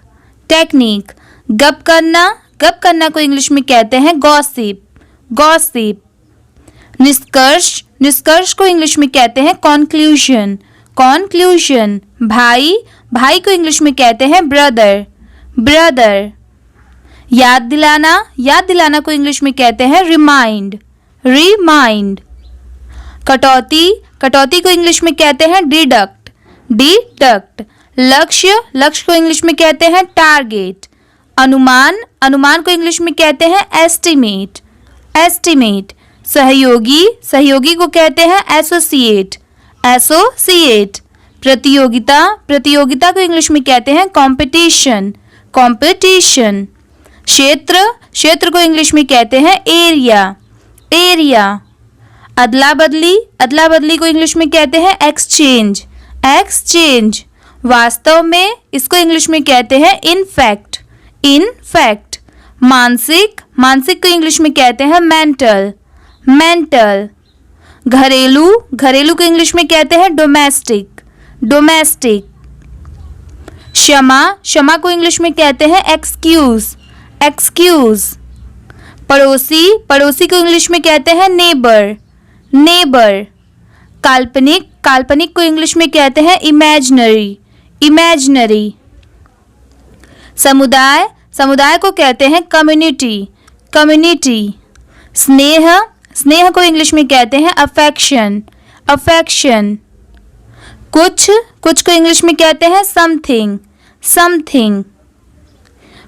टेक्निक। गप करना, गप करना को इंग्लिश में कहते हैं गॉसिप, गॉसिप। निष्कर्ष, निष्कर्ष को इंग्लिश में कहते हैं कॉन्क्लूजन, कॉन्क्लूजन। भाई, भाई को इंग्लिश में कहते हैं ब्रदर, ब्रदर। याद दिलाना, याद दिलाना को इंग्लिश में कहते हैं रिमाइंड, रिमाइंड। कटौती, कटौती को इंग्लिश में कहते हैं डिडक्ट, डिडक्ट। लक्ष्य, लक्ष्य को इंग्लिश में कहते हैं टारगेट। अनुमान, अनुमान को इंग्लिश में कहते हैं एस्टिमेट, एस्टिमेट। सहयोगी, सहयोगी को कहते हैं एसोसिएट, एसोसिएट। प्रतियोगिता, प्रतियोगिता को इंग्लिश में कहते हैं कंपटीशन, कंपटीशन। क्षेत्र, क्षेत्र को इंग्लिश में कहते हैं एरिया, एरिया। अदला बदली, अदला बदली को इंग्लिश में कहते हैं एक्सचेंज, एक्सचेंज। वास्तव में, इसको इंग्लिश में कहते हैं इन फैक्ट, इन फैक्ट। मानसिक, मानसिक को इंग्लिश में कहते हैं मेंटल, मेंटल। घरेलू, घरेलू को इंग्लिश में कहते हैं डोमेस्टिक, डोमेस्टिक। क्षमा, क्षमा को इंग्लिश में कहते हैं एक्सक्यूज, एक्सक्यूज। पड़ोसी, पड़ोसी को इंग्लिश में कहते हैं नेबर, नेबर। काल्पनिक, काल्पनिक को इंग्लिश में कहते हैं इमेजिनरी, इमेजिनरी। समुदाय, समुदाय को कहते हैं कम्युनिटी, कम्युनिटी। स्नेह, स्नेह को इंग्लिश में कहते हैं अफेक्शन, अफेक्शन। कुछ, कुछ को इंग्लिश में कहते हैं समथिंग, समथिंग।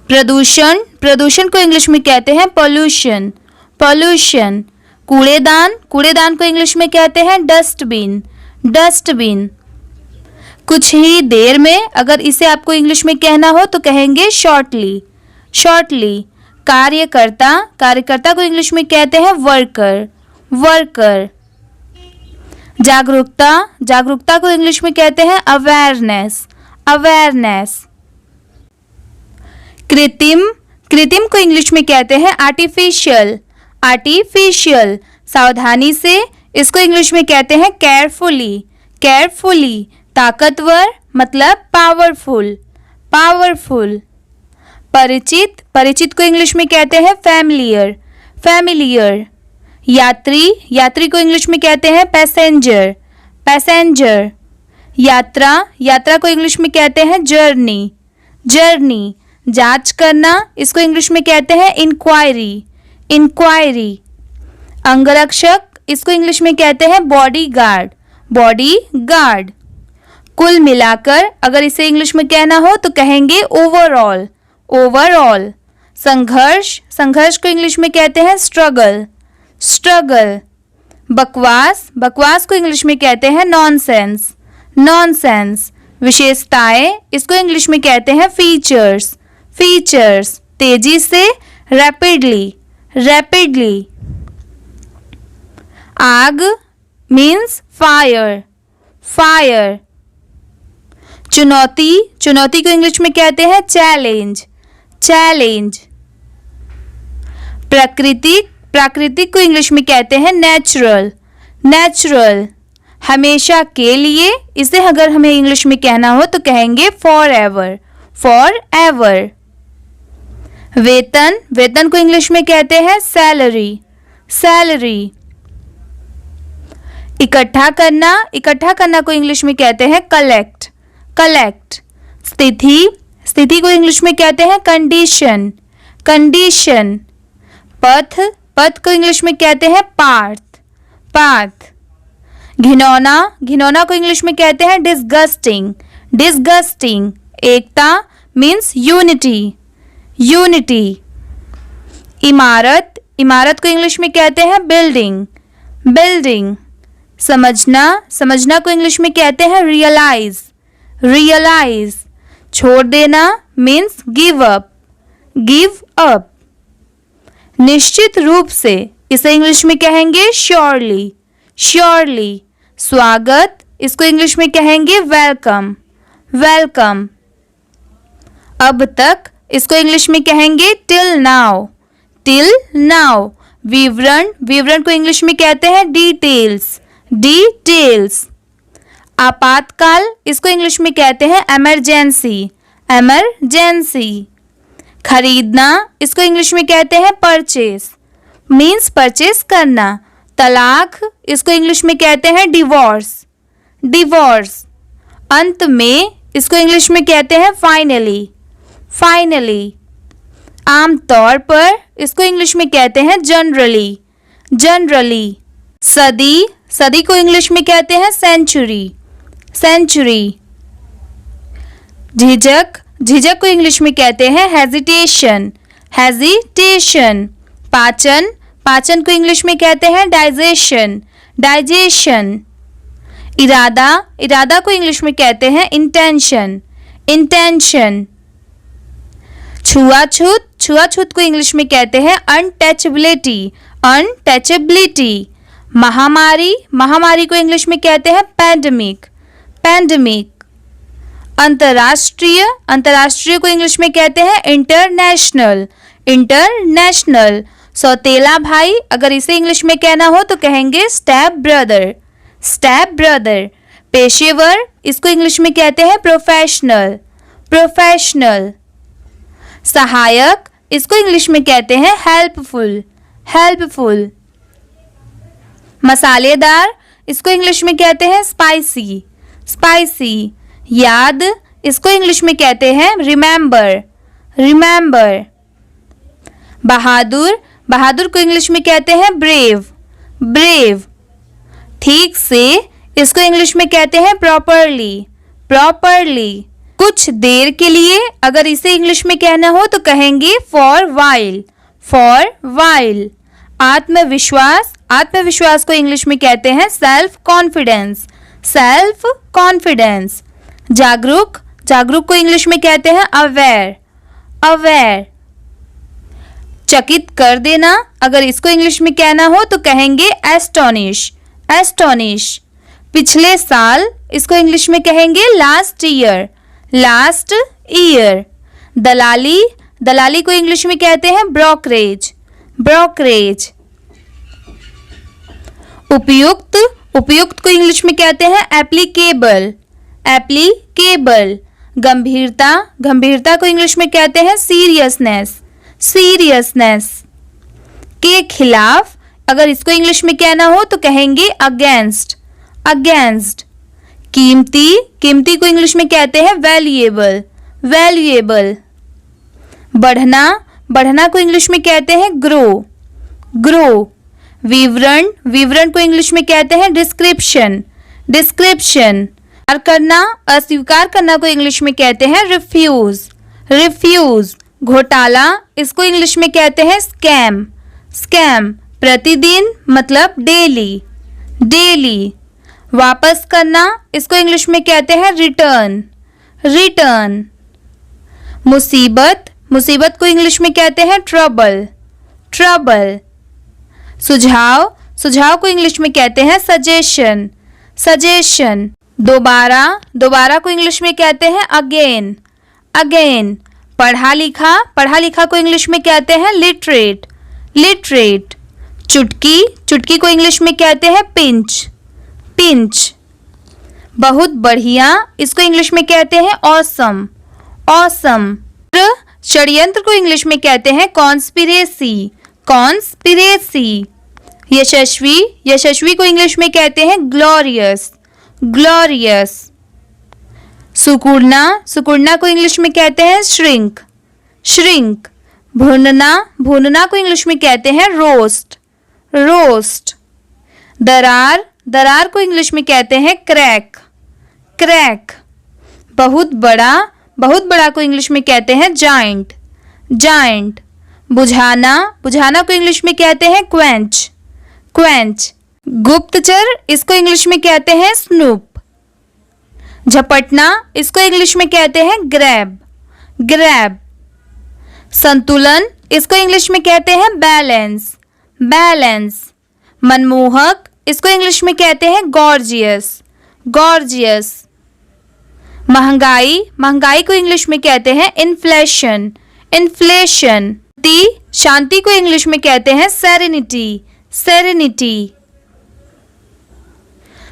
प्रदूषण, प्रदूषण को इंग्लिश में कहते हैं पॉल्यूशन, पॉल्यूशन। कूड़ेदान, कूड़ेदान को इंग्लिश में कहते हैं डस्टबिन, डस्टबिन। कुछ ही देर में, अगर इसे आपको इंग्लिश में कहना हो तो कहेंगे शॉर्टली, शॉर्टली। कार्यकर्ता, कार्यकर्ता को इंग्लिश में कहते हैं वर्कर, वर्कर। जागरूकता, जागरूकता को इंग्लिश में कहते हैं अवेयरनेस, अवेयरनेस। कृत्रिम, कृत्रिम को इंग्लिश में कहते हैं आर्टिफिशियल, आर्टिफिशियल। सावधानी से, इसको इंग्लिश में कहते हैं केयरफुली, केयरफुली। ताकतवर मतलब पावरफुल, पावरफुल। परिचित, परिचित को इंग्लिश में कहते हैं फैमिलियर, फैमिलियर। यात्री, यात्री को इंग्लिश में कहते हैं पैसेंजर, पैसेंजर। यात्रा, यात्रा को इंग्लिश में कहते हैं जर्नी, जर्नी। जांच करना, इसको इंग्लिश में कहते हैं इंक्वायरी, इंक्वायरी। अंगरक्षक, इसको इंग्लिश में कहते हैं बॉडी गार्ड, बॉडी गार्ड। कुल मिलाकर, अगर इसे इंग्लिश में कहना हो तो कहेंगे ओवरऑल, ओवरऑल। संघर्ष, संघर्ष को इंग्लिश में कहते हैं स्ट्रगल, स्ट्रगल। बकवास, बकवास को इंग्लिश में कहते हैं नॉनसेंस, नॉनसेंस। विशेषताएं, इसको इंग्लिश में कहते हैं फीचर्स, फीचर्स। तेजी से, रैपिडली, रैपिडली। आग मीन्स फायर, फायर। चुनौती, चुनौती को इंग्लिश में कहते हैं चैलेंज, चैलेंज। प्राकृतिक, प्राकृतिक को इंग्लिश में कहते हैं नेचुरल, नेचुरल। हमेशा के लिए, इसे अगर हमें इंग्लिश में कहना हो तो कहेंगे फॉर एवर, फॉर एवर। वेतन, वेतन को इंग्लिश में कहते हैं सैलरी, सैलरी। इकट्ठा करना, इकट्ठा करना को इंग्लिश में कहते हैं कलेक्ट, कलेक्ट। स्थिति, स्थिति को इंग्लिश में कहते हैं कंडीशन, कंडीशन। पथ, पथ को इंग्लिश में कहते हैं पाथ, पाथ। घिनौना, घिनौना को इंग्लिश में कहते हैं डिस्गस्टिंग, डिस्गस्टिंग। एकता मीन्स यूनिटी, यूनिटी। इमारत, इमारत को इंग्लिश में कहते हैं बिल्डिंग, बिल्डिंग। समझना, समझना को इंग्लिश में कहते हैं रियलाइज, रियलाइज। छोड़ देना means give up, give up. निश्चित रूप से, इसे इंग्लिश में कहेंगे श्योरली, श्योरली। स्वागत, इसको इंग्लिश में कहेंगे वेलकम, वेलकम। अब तक, इसको इंग्लिश में कहेंगे टिल नाउ, टिल नाउ। विवरण, विवरण को इंग्लिश में कहते हैं डिटेल्स, डिटेल्स। आपातकाल, इसको इंग्लिश में कहते हैं इमरजेंसी, इमरजेंसी। खरीदना, इसको इंग्लिश में कहते हैं परचेस, मीन्स परचेस करना। तलाक, इसको इंग्लिश में कहते हैं डिवोर्स, डिवोर्स। अंत में, इसको इंग्लिश में कहते हैं फाइनली, फाइनली। आमतौर पर, इसको इंग्लिश में कहते हैं जनरली, जनरली। सदी, सदी को इंग्लिश में कहते हैं सेंचुरी, सेंचुरी। झिझक, झिझक को इंग्लिश में कहते हैं हेजिटेशन, हेजिटेशन। पाचन, पाचन को इंग्लिश में कहते हैं डाइजेशन, डाइजेशन। इरादा, इरादा को इंग्लिश में कहते हैं इंटेंशन, इंटेंशन। छुआछूत, छुआछूत को इंग्लिश में कहते हैं अनटचेबिलिटी, अनटचेबिलिटी। महामारी, महामारी को इंग्लिश में कहते हैं पैंडेमिक, पैंडेमिक। अंतर्राष्ट्रीय, अंतर्राष्ट्रीय को इंग्लिश में कहते हैं इंटरनेशनल, इंटरनेशनल। सौतेला भाई, अगर इसे इंग्लिश में कहना हो तो कहेंगे स्टेप ब्रदर, स्टेप ब्रदर। पेशेवर, इसको इंग्लिश में कहते हैं प्रोफेशनल, प्रोफेशनल। सहायक, इसको इंग्लिश में कहते हैं हेल्पफुल, हेल्पफुल। मसालेदार, इसको इंग्लिश में कहते हैं स्पाइसी, स्पाइसी। याद, इसको इंग्लिश में कहते हैं रिमेंबर, रिमेंबर। बहादुर, बहादुर को इंग्लिश में कहते हैं ब्रेव, ब्रेव। ठीक से, इसको इंग्लिश में कहते हैं प्रॉपरली, प्रॉपरली। कुछ देर के लिए, अगर इसे इंग्लिश में कहना हो तो कहेंगे फॉर वाइल, फॉर वाइल। आत्मविश्वास, आत्मविश्वास को इंग्लिश में कहते हैं सेल्फ कॉन्फिडेंस, सेल्फ कॉन्फिडेंस। जागरूक, जागरूक को इंग्लिश में कहते हैं अवेयर, अवेयर। चकित कर देना, अगर इसको इंग्लिश में कहना हो तो कहेंगे एस्टोनिश, एस्टोनिश। पिछले साल, इसको इंग्लिश में कहेंगे लास्ट ईयर, लास्ट ईयर। दलाली, दलाली को इंग्लिश में कहते हैं ब्रोकरेज, ब्रोकरेज। उपयुक्त, उपयुक्त को इंग्लिश में कहते हैं एप्लीकेबल, एप्लीकेबल। गंभीरता, गंभीरता को इंग्लिश में कहते हैं सीरियसनेस, सीरियसनेस। के खिलाफ, अगर इसको इंग्लिश में कहना हो तो कहेंगे अगेंस्ट, अगेंस्ट। कीमती, कीमती को इंग्लिश में कहते हैं वैल्यूएबल, वैल्यूएबल। बढ़ना, बढ़ना को इंग्लिश में कहते हैं ग्रो, ग्रो। विवरण, विवरण को इंग्लिश में कहते हैं डिस्क्रिप्शन, डिस्क्रिप्शन। अस्वीकार करना, अस्वीकार करना को इंग्लिश में कहते हैं रिफ्यूज, रिफ्यूज। घोटाला, इसको इंग्लिश में कहते हैं स्कैम, स्कैम। प्रतिदिन मतलब डेली, डेली। वापस करना, इसको इंग्लिश में कहते हैं रिटर्न, रिटर्न। मुसीबत, मुसीबत को इंग्लिश में कहते हैं ट्रबल, ट्रबल। सुझाव, सुझाव को इंग्लिश में कहते हैं सजेशन, सजेशन। दोबारा, दोबारा को इंग्लिश में कहते हैं अगेन, अगेन। पढ़ा लिखा, पढ़ा लिखा को इंग्लिश में कहते हैं लिटरेट, लिटरेट। चुटकी, चुटकी को इंग्लिश में कहते हैं पिंच, पिंच। बहुत बढ़िया, इसको इंग्लिश में कहते हैं ऑसम, ऑसम। षड्यंत्र को इंग्लिश में कहते हैं कॉन्स्पिरेसी, कॉन्स्पिरेसी। यशस्वी, यशस्वी को इंग्लिश में कहते हैं ग्लोरियस, ग्लोरियस। सुकुड़ना, सुकुड़ना को इंग्लिश में कहते हैं श्रिंक, श्रिंक। भुनना, भुनना को इंग्लिश में कहते हैं रोस्ट, रोस्ट। दरार, दरार को इंग्लिश में कहते हैं क्रैक, क्रैक। बहुत बड़ा, बहुत बड़ा को इंग्लिश में कहते हैं जाइंट, जाइंट। बुझाना, बुझाना को इंग्लिश में कहते हैं क्वेंच, क्वेंच। गुप्तचर, इसको इंग्लिश में कहते हैं स्नूप। झपटना, इसको इंग्लिश में कहते हैं ग्रैब, ग्रैब। संतुलन, इसको इंग्लिश में कहते हैं बैलेंस, बैलेंस। मनमोहक, इसको इंग्लिश में कहते हैं गॉर्जियस, गॉर्जियस। महंगाई, महंगाई को इंग्लिश में कहते हैं इन्फ्लेशन, इन्फ्लेशन। शांति को इंग्लिश में कहते हैं सेरेनिटी, सेरेनिटी।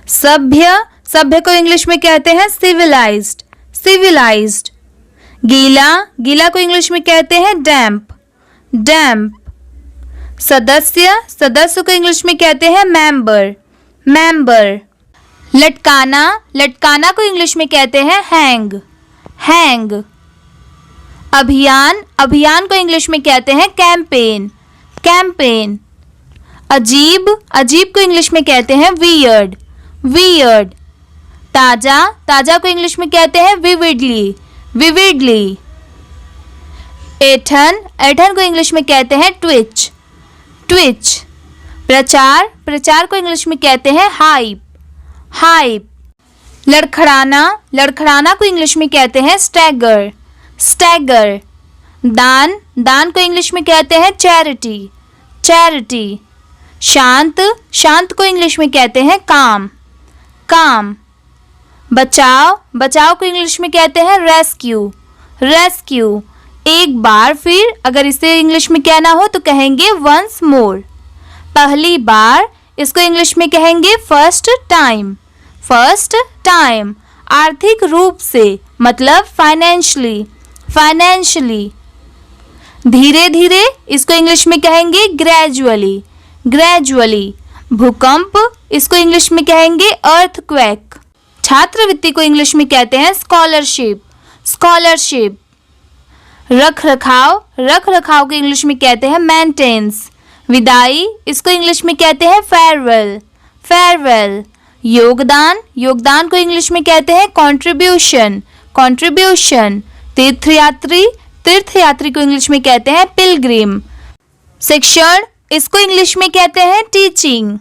सभ्य, सभ्य को इंग्लिश में कहते हैं सिविलाइज्ड, सिविलाइज्ड। गीला, गीला को इंग्लिश में कहते हैं डैम्प, डैम्प। सदस्य, सदस्य को इंग्लिश में कहते हैं मेंबर, मेंबर। लटकाना, लटकाना को इंग्लिश में कहते हैं हैंग, हैंग। अभियान, अभियान को इंग्लिश में कहते हैं कैंपेन, कैंपेन। अजीब, अजीब को इंग्लिश में कहते हैं वियर्ड, वियर्ड। ताजा, ताजा को इंग्लिश में कहते हैं विविडली, विविडली। ऐठन, ऐठन को इंग्लिश में कहते हैं ट्विच, ट्विच। प्रचार, प्रचार को इंग्लिश में कहते हैं हाइप, हाइप। लड़खड़ाना, लड़खड़ाना को इंग्लिश में कहते हैं स्टैगर, स्टैगर। दान, दान को इंग्लिश में कहते हैं चैरिटी, चैरिटी। शांत, शांत को इंग्लिश में कहते हैं काम, काम। बचाव, बचाव को इंग्लिश में कहते हैं रेस्क्यू, रेस्क्यू। एक बार फिर अगर इसे इंग्लिश में कहना हो तो कहेंगे वंस मोर। पहली बार, इसको इंग्लिश में कहेंगे फर्स्ट टाइम, फर्स्ट टाइम। आर्थिक रूप से मतलब फाइनेंशियली, फाइनेंशियली। धीरे धीरे, इसको इंग्लिश में कहेंगे ग्रेजुअली, ग्रेजुअली। भूकंप, इसको इंग्लिश में कहेंगे अर्थक्वेक। छात्रवृत्ति को इंग्लिश में कहते हैं स्कॉलरशिप, स्कॉलरशिप। रख रखाव, रख रखाव को इंग्लिश में कहते हैं मेंटेनेंस। विदाई, इसको इंग्लिश में कहते हैं फेयरवेल, फेयरवेल। योगदान, योगदान को इंग्लिश में कहते हैं कंट्रीब्यूशन, कंट्रीब्यूशन। तीर्थयात्री, तीर्थयात्री को इंग्लिश में कहते हैं पिलग्रिम। शिक्षण, इसको इंग्लिश में कहते हैं टीचिंग।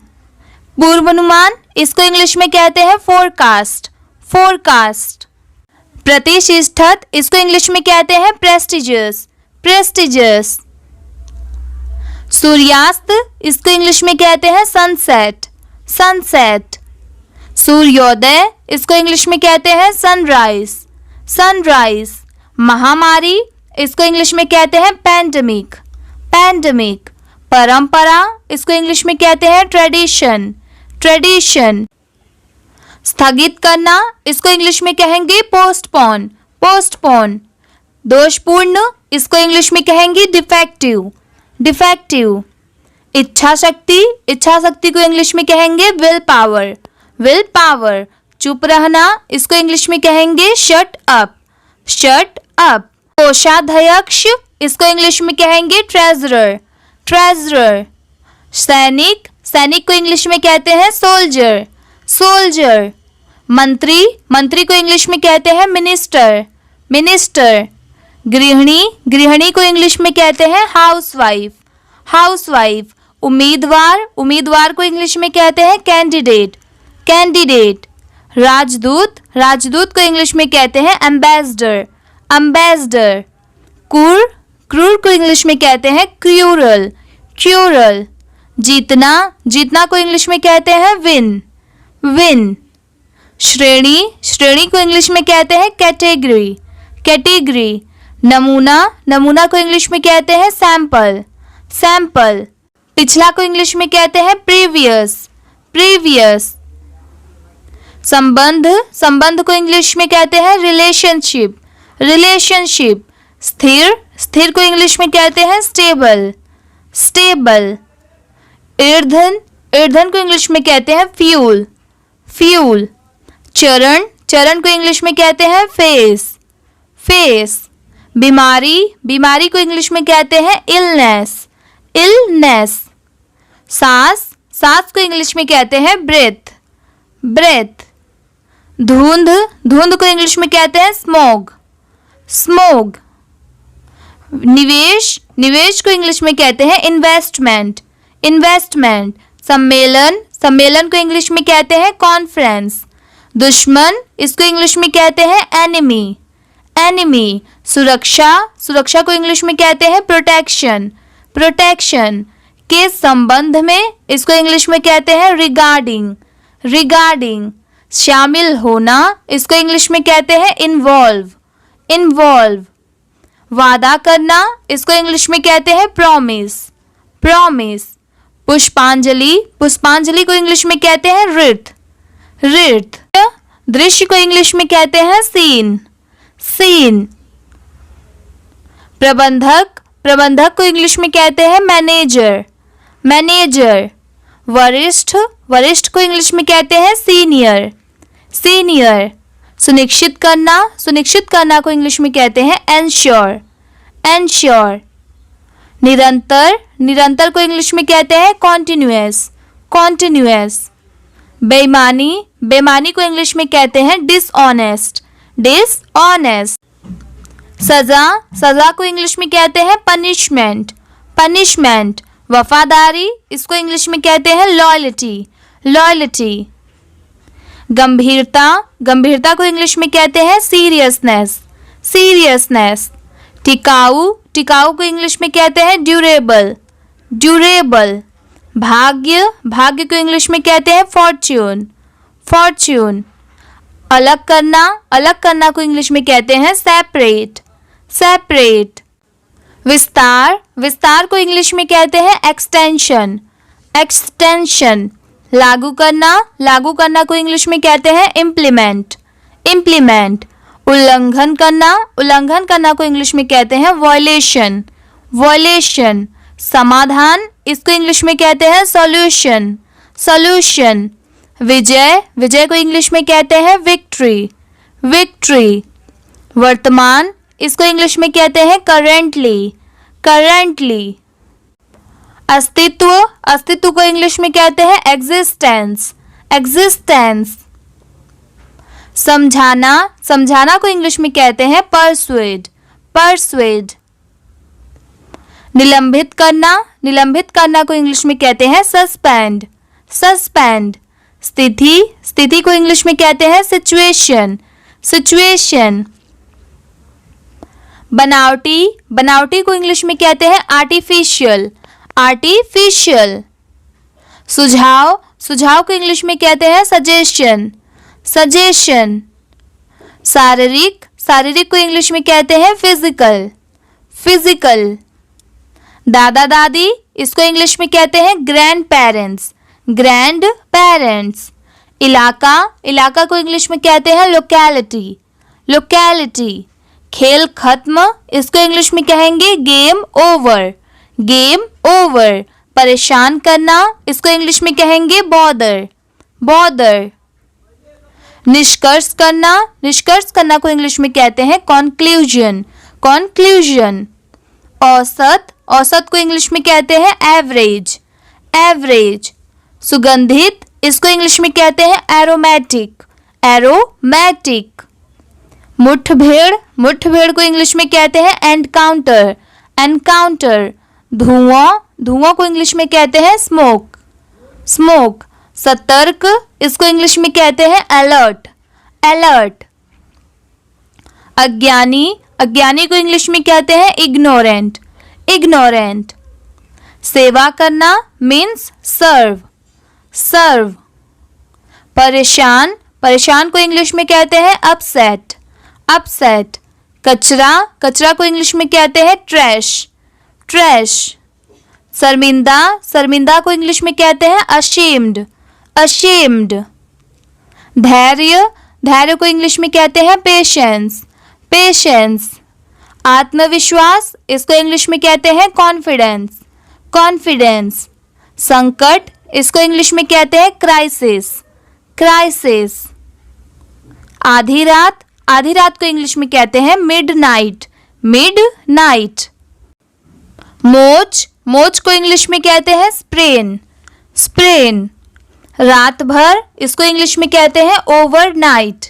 पूर्वानुमान, इसको इंग्लिश में कहते हैं फोरकास्ट, फोरकास्ट। प्रतिष्ठित, इसको इंग्लिश में कहते हैं प्रेस्टिजियस, प्रेस्टिजियस। सूर्यास्त, इसको इंग्लिश में कहते हैं सनसेट, सनसेट। सूर्योदय, इसको इंग्लिश में कहते हैं सनराइज, सनराइज। महामारी, इसको इंग्लिश में कहते हैं पैंडेमिक, पैंडेमिक। परंपरा, इसको इंग्लिश में कहते हैं ट्रेडिशन, ट्रेडिशन। स्थगित करना, इसको इंग्लिश में कहेंगे पोस्टपोन, पोस्टपोन। दोषपूर्ण, इसको इंग्लिश में कहेंगे डिफेक्टिव, डिफेक्टिव। इच्छा शक्ति, इच्छा शक्ति को इंग्लिश में कहेंगे विल पावर, विल पावर। चुप रहना, इसको इंग्लिश में कहेंगे शट अप, शट अप। कोषाध्यक्ष, इसको इंग्लिश में कहेंगे ट्रेजरर, ट्रेजरर। सैनिक, सैनिक को इंग्लिश में कहते हैं सोल्जर, सोल्जर। मंत्री, मंत्री को इंग्लिश में कहते हैं मिनिस्टर, मिनिस्टर। गृहिणी, गृहिणी को इंग्लिश में कहते हैं हाउसवाइफ, हाउसवाइफ। उम्मीदवार, उम्मीदवार को इंग्लिश में कहते हैं कैंडिडेट, कैंडिडेट। राजदूत, राजदूत को इंग्लिश में कहते हैं एम्बेसडर, एम्बेसडर। क्रूर, क्रूर को इंग्लिश में कहते हैं क्रूरल, क्रूरल। जीतना, जीतना को इंग्लिश में कहते हैं विन, विन। श्रेणी, श्रेणी को इंग्लिश में कहते हैं कैटेगरी, कैटेगरी। नमूना, नमूना को इंग्लिश में कहते हैं सैंपल, सैंपल। पिछला को इंग्लिश में कहते हैं प्रीवियस, प्रीवियस। संबंध, संबंध को इंग्लिश में कहते हैं रिलेशनशिप, रिलेशनशिप। स्थिर, स्थिर को इंग्लिश में कहते हैं स्टेबल, स्टेबल। ईंधन, ईंधन को इंग्लिश में कहते हैं फ्यूल, फ्यूल। चरण, चरण को इंग्लिश में कहते हैं फेस, फेस। बीमारी, बीमारी को इंग्लिश में कहते हैं इलनेस, इलनेस। सांस, सांस को इंग्लिश में कहते हैं ब्रेथ, ब्रेथ। धुंध, धुंध को इंग्लिश में कहते हैं स्मोग, स्मोग। निवेश, निवेश को इंग्लिश में कहते हैं इन्वेस्टमेंट, इन्वेस्टमेंट। सम्मेलन, सम्मेलन को इंग्लिश में कहते हैं कॉन्फ्रेंस। दुश्मन, इसको इंग्लिश में कहते हैं एनिमी, एनिमी। सुरक्षा, सुरक्षा को इंग्लिश में कहते हैं प्रोटेक्शन, प्रोटेक्शन। के संबंध में, इसको इंग्लिश में कहते हैं रिगार्डिंग, रिगार्डिंग। शामिल होना, इसको इंग्लिश में कहते हैं इन्वॉल्व, इन्वॉल्व। वादा करना, इसको इंग्लिश में कहते हैं प्रॉमिस, प्रॉमिस। पुष्पांजलि, पुष्पांजलि को इंग्लिश में कहते हैं रिथ, रिथ। दृश्य को इंग्लिश में कहते हैं सीन, सीन। प्रबंधक, प्रबंधक को इंग्लिश में कहते हैं मैनेजर, मैनेजर। वरिष्ठ, वरिष्ठ को इंग्लिश में कहते हैं सीनियर, सीनियर। सुनिश्चित करना, सुनिश्चित करना को इंग्लिश में कहते हैं एंश्योर, एंश्योर। निरंतर, निरंतर को इंग्लिश में कहते हैं कॉन्टिन्यूअस, कॉन्टिन्यूअस। बेईमानी, बेईमानी को इंग्लिश में कहते हैं डिसऑनेस्ट, डिसऑनेस्ट। सजा, सजा को इंग्लिश में कहते हैं पनिशमेंट, पनिशमेंट। वफादारी, इसको इंग्लिश में कहते हैं लॉयल्टी, लॉयल्टी। गंभीरता, गंभीरता को इंग्लिश में कहते हैं सीरियसनेस, सीरियसनेस। टिकाऊ, टिकाऊ को इंग्लिश में कहते हैं ड्यूरेबल, ड्यूरेबल। भाग्य, भाग्य को इंग्लिश में कहते हैं फॉर्च्यून, फॉर्च्यून। अलग करना, अलग करना को इंग्लिश में कहते हैं सेपरेट, सेपरेट। विस्तार, विस्तार को इंग्लिश में कहते हैं एक्सटेंशन, एक्सटेंशन। लागू करना, लागू करना को इंग्लिश में कहते हैं इम्प्लीमेंट, इम्प्लीमेंट। उल्लंघन करना, उल्लंघन करना को इंग्लिश में कहते हैं वॉयलेशन, वॉयलेशन। समाधान, इसको इंग्लिश में कहते हैं सॉल्यूशन, सॉल्यूशन। विजय, विजय को इंग्लिश में कहते हैं विक्ट्री, विक्ट्री। वर्तमान, इसको इंग्लिश में कहते हैं करेंटली, करेंटली। अस्तित्व, अस्तित्व को इंग्लिश में कहते हैं एग्जिस्टेंस, एग्जिस्टेंस। समझाना, समझाना को इंग्लिश में कहते हैं परसुएड, परसुएड। निलंबित करना, निलंबित करना को इंग्लिश में कहते हैं सस्पेंड, सस्पेंड। स्थिति, स्थिति को इंग्लिश में कहते हैं सिचुएशन, सिचुएशन। बनावटी, बनावटी को इंग्लिश में कहते हैं आर्टिफिशियल, आर्टिफिशियल। सुझाव, सुझाव को इंग्लिश में कहते हैं सजेशन, सजेशन। शारीरिक, शारीरिक को इंग्लिश में कहते हैं फिजिकल, फिजिकल। दादा दादी, इसको इंग्लिश में कहते हैं ग्रैंड पेरेंट्स, ग्रैंड पेरेंट्स। इलाका, इलाका को इंग्लिश में कहते हैं लोकेलिटी, लोकेलिटी। खेल खत्म, इसको इंग्लिश में कहेंगे गेम ओवर, गेम ओवर। परेशान करना, इसको इंग्लिश में कहेंगे बॉदर, बॉदर। निष्कर्ष करना, निष्कर्ष करना को इंग्लिश में कहते हैं कॉन्क्लूजन, कॉन्क्लूजन। औसत, औसत को इंग्लिश में कहते हैं एवरेज, एवरेज। सुगंधित, इसको इंग्लिश में कहते हैं एरोमेटिक, एरोमेटिक। मुठभेड़, मुठभेड़ को इंग्लिश में कहते हैं एनकाउंटर, एनकाउंटर। धुआं, धुआं को इंग्लिश में कहते हैं स्मोक, स्मोक। सतर्क, इसको इंग्लिश में कहते हैं अलर्ट, अलर्ट। अज्ञानी, अज्ञानी को इंग्लिश में कहते हैं इग्नोरेंट, इग्नोरेंट। सेवा करना मीन्स सर्व, सर्व। परेशान, परेशान को इंग्लिश में कहते हैं अपसेट, अपसेट। कचरा, कचरा को इंग्लिश में कहते हैं ट्रैश, ट्रैश। शर्मिंदा, शर्मिंदा को इंग्लिश में कहते हैं अशेम्ड, अशेम्ड। धैर्य, धैर्य को इंग्लिश में कहते हैं पेशेंस, पेशेंस। आत्मविश्वास, इसको इंग्लिश में कहते हैं कॉन्फिडेंस, कॉन्फिडेंस। संकट, इसको इंग्लिश में कहते हैं क्राइसिस, क्राइसिस। आधी रात, आधी रात को इंग्लिश में कहते हैं मिडनाइट, मिडनाइट। मोच, मोच को इंग्लिश में कहते हैं स्प्रेन, स्प्रेन। रात भर, इसको इंग्लिश में कहते हैं ओवरनाइट,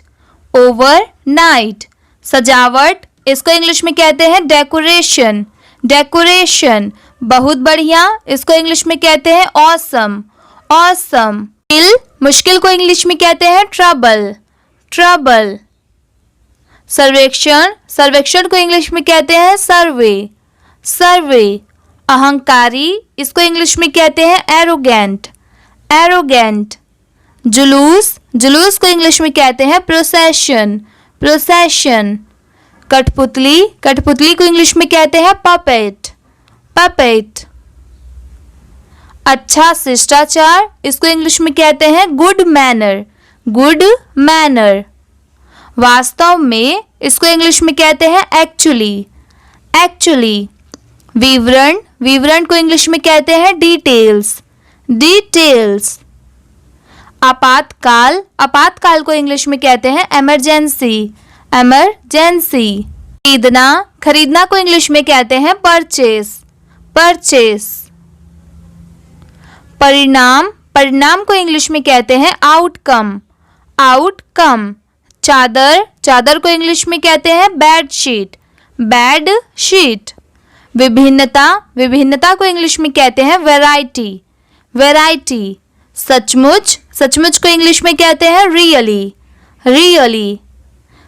ओवरनाइट। सजावट, इसको इंग्लिश में कहते हैं डेकोरेशन, डेकोरेशन। बहुत बढ़िया, इसको इंग्लिश में कहते हैं ऑसम, ऑसम। मुश्किल, मुश्किल को इंग्लिश में कहते हैं ट्रबल, ट्रबल। सर्वेक्षण, सर्वेक्षण को इंग्लिश में कहते हैं सर्वे, सर्वे। अहंकारी, इसको इंग्लिश में कहते हैं एरोगेंट, एरोगेंट। जुलूस, जुलूस को इंग्लिश में कहते हैं प्रोसेशन, प्रोसेशन। कठपुतली, कठपुतली को इंग्लिश में कहते हैं पपेट, पपेट। अच्छा शिष्टाचार, इसको इंग्लिश में कहते हैं गुड मैनर, गुड मैनर। वास्तव में, इसको इंग्लिश में कहते हैं एक्चुअली, एक्चुअली। विवरण, विवरण को इंग्लिश में कहते हैं डिटेल्स, डिटेल्स। आपातकाल, आपातकाल को इंग्लिश में कहते हैं इमरजेंसी, इमरजेंसी। खरीदना, खरीदना को इंग्लिश में कहते हैं परचेस, परचेस। परिणाम, परिणाम को इंग्लिश में कहते हैं आउटकम, आउटकम। चादर, चादर को इंग्लिश में कहते हैं बेडशीट, बेडशीट। विभिन्नता, विभिन्नता को इंग्लिश में कहते हैं वैरायटी, वैरायटी। सचमुच, सचमुच को इंग्लिश में कहते हैं रियली, रियली।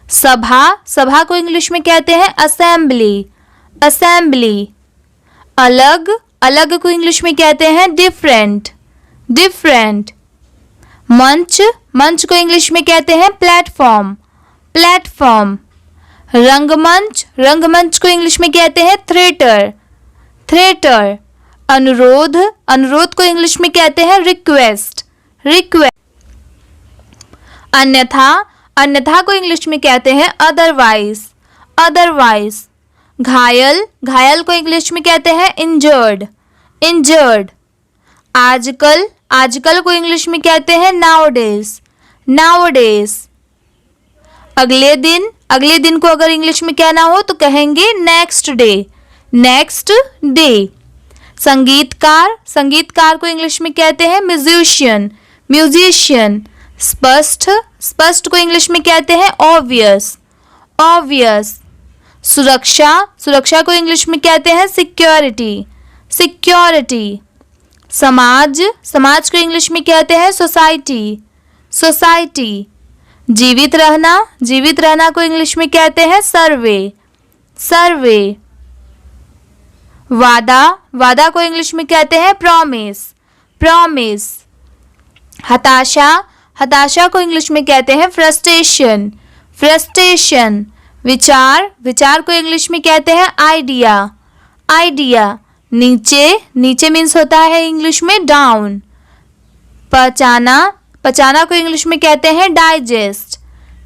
सभा, सभा को इंग्लिश में कहते हैं असेंबली, असेंबली। अलग, अलग को इंग्लिश में कहते हैं डिफरेंट, डिफरेंट। मंच, मंच को इंग्लिश में कहते हैं प्लेटफॉर्म, प्लेटफॉर्म। रंगमंच, रंगमंच को इंग्लिश में कहते हैं थिएटर, थिएटर। अनुरोध, अनुरोध को इंग्लिश में कहते हैं रिक्वेस्ट, रिक्वेस्ट। अन्यथा, अन्यथा को इंग्लिश में कहते हैं अदरवाइज, अदरवाइज। घायल, घायल को इंग्लिश में कहते हैं इंजर्ड, इंजर्ड। आजकल, आजकल को इंग्लिश में कहते हैं नाउडेज, नाउडेज। अगले दिन, अगले दिन को अगर इंग्लिश में कहना हो तो कहेंगे नेक्स्ट डे, नेक्स्ट डे। संगीतकार, संगीतकार को इंग्लिश में कहते हैं म्यूजिशियन, म्यूजिशियन। स्पष्ट, स्पष्ट को इंग्लिश में कहते हैं ऑब्वियस, ऑब्वियस। सुरक्षा, सुरक्षा को इंग्लिश में कहते हैं सिक्योरिटी, सिक्योरिटी। समाज, समाज को इंग्लिश में कहते हैं सोसाइटी, सोसाइटी। जीवित रहना, जीवित रहना को इंग्लिश में कहते हैं सर्वे, सर्वे। वादा, वादा को इंग्लिश में कहते हैं प्रॉमिस, प्रॉमिस। हताशा, हताशा को इंग्लिश में कहते हैं फ्रस्ट्रेशन, फ्रस्ट्रेशन। विचार, विचार को इंग्लिश में कहते हैं आइडिया, आइडिया। नीचे, नीचे मीन्स होता है इंग्लिश में डाउन। पचाना, पचाना को इंग्लिश में कहते हैं डाइजेस्ट,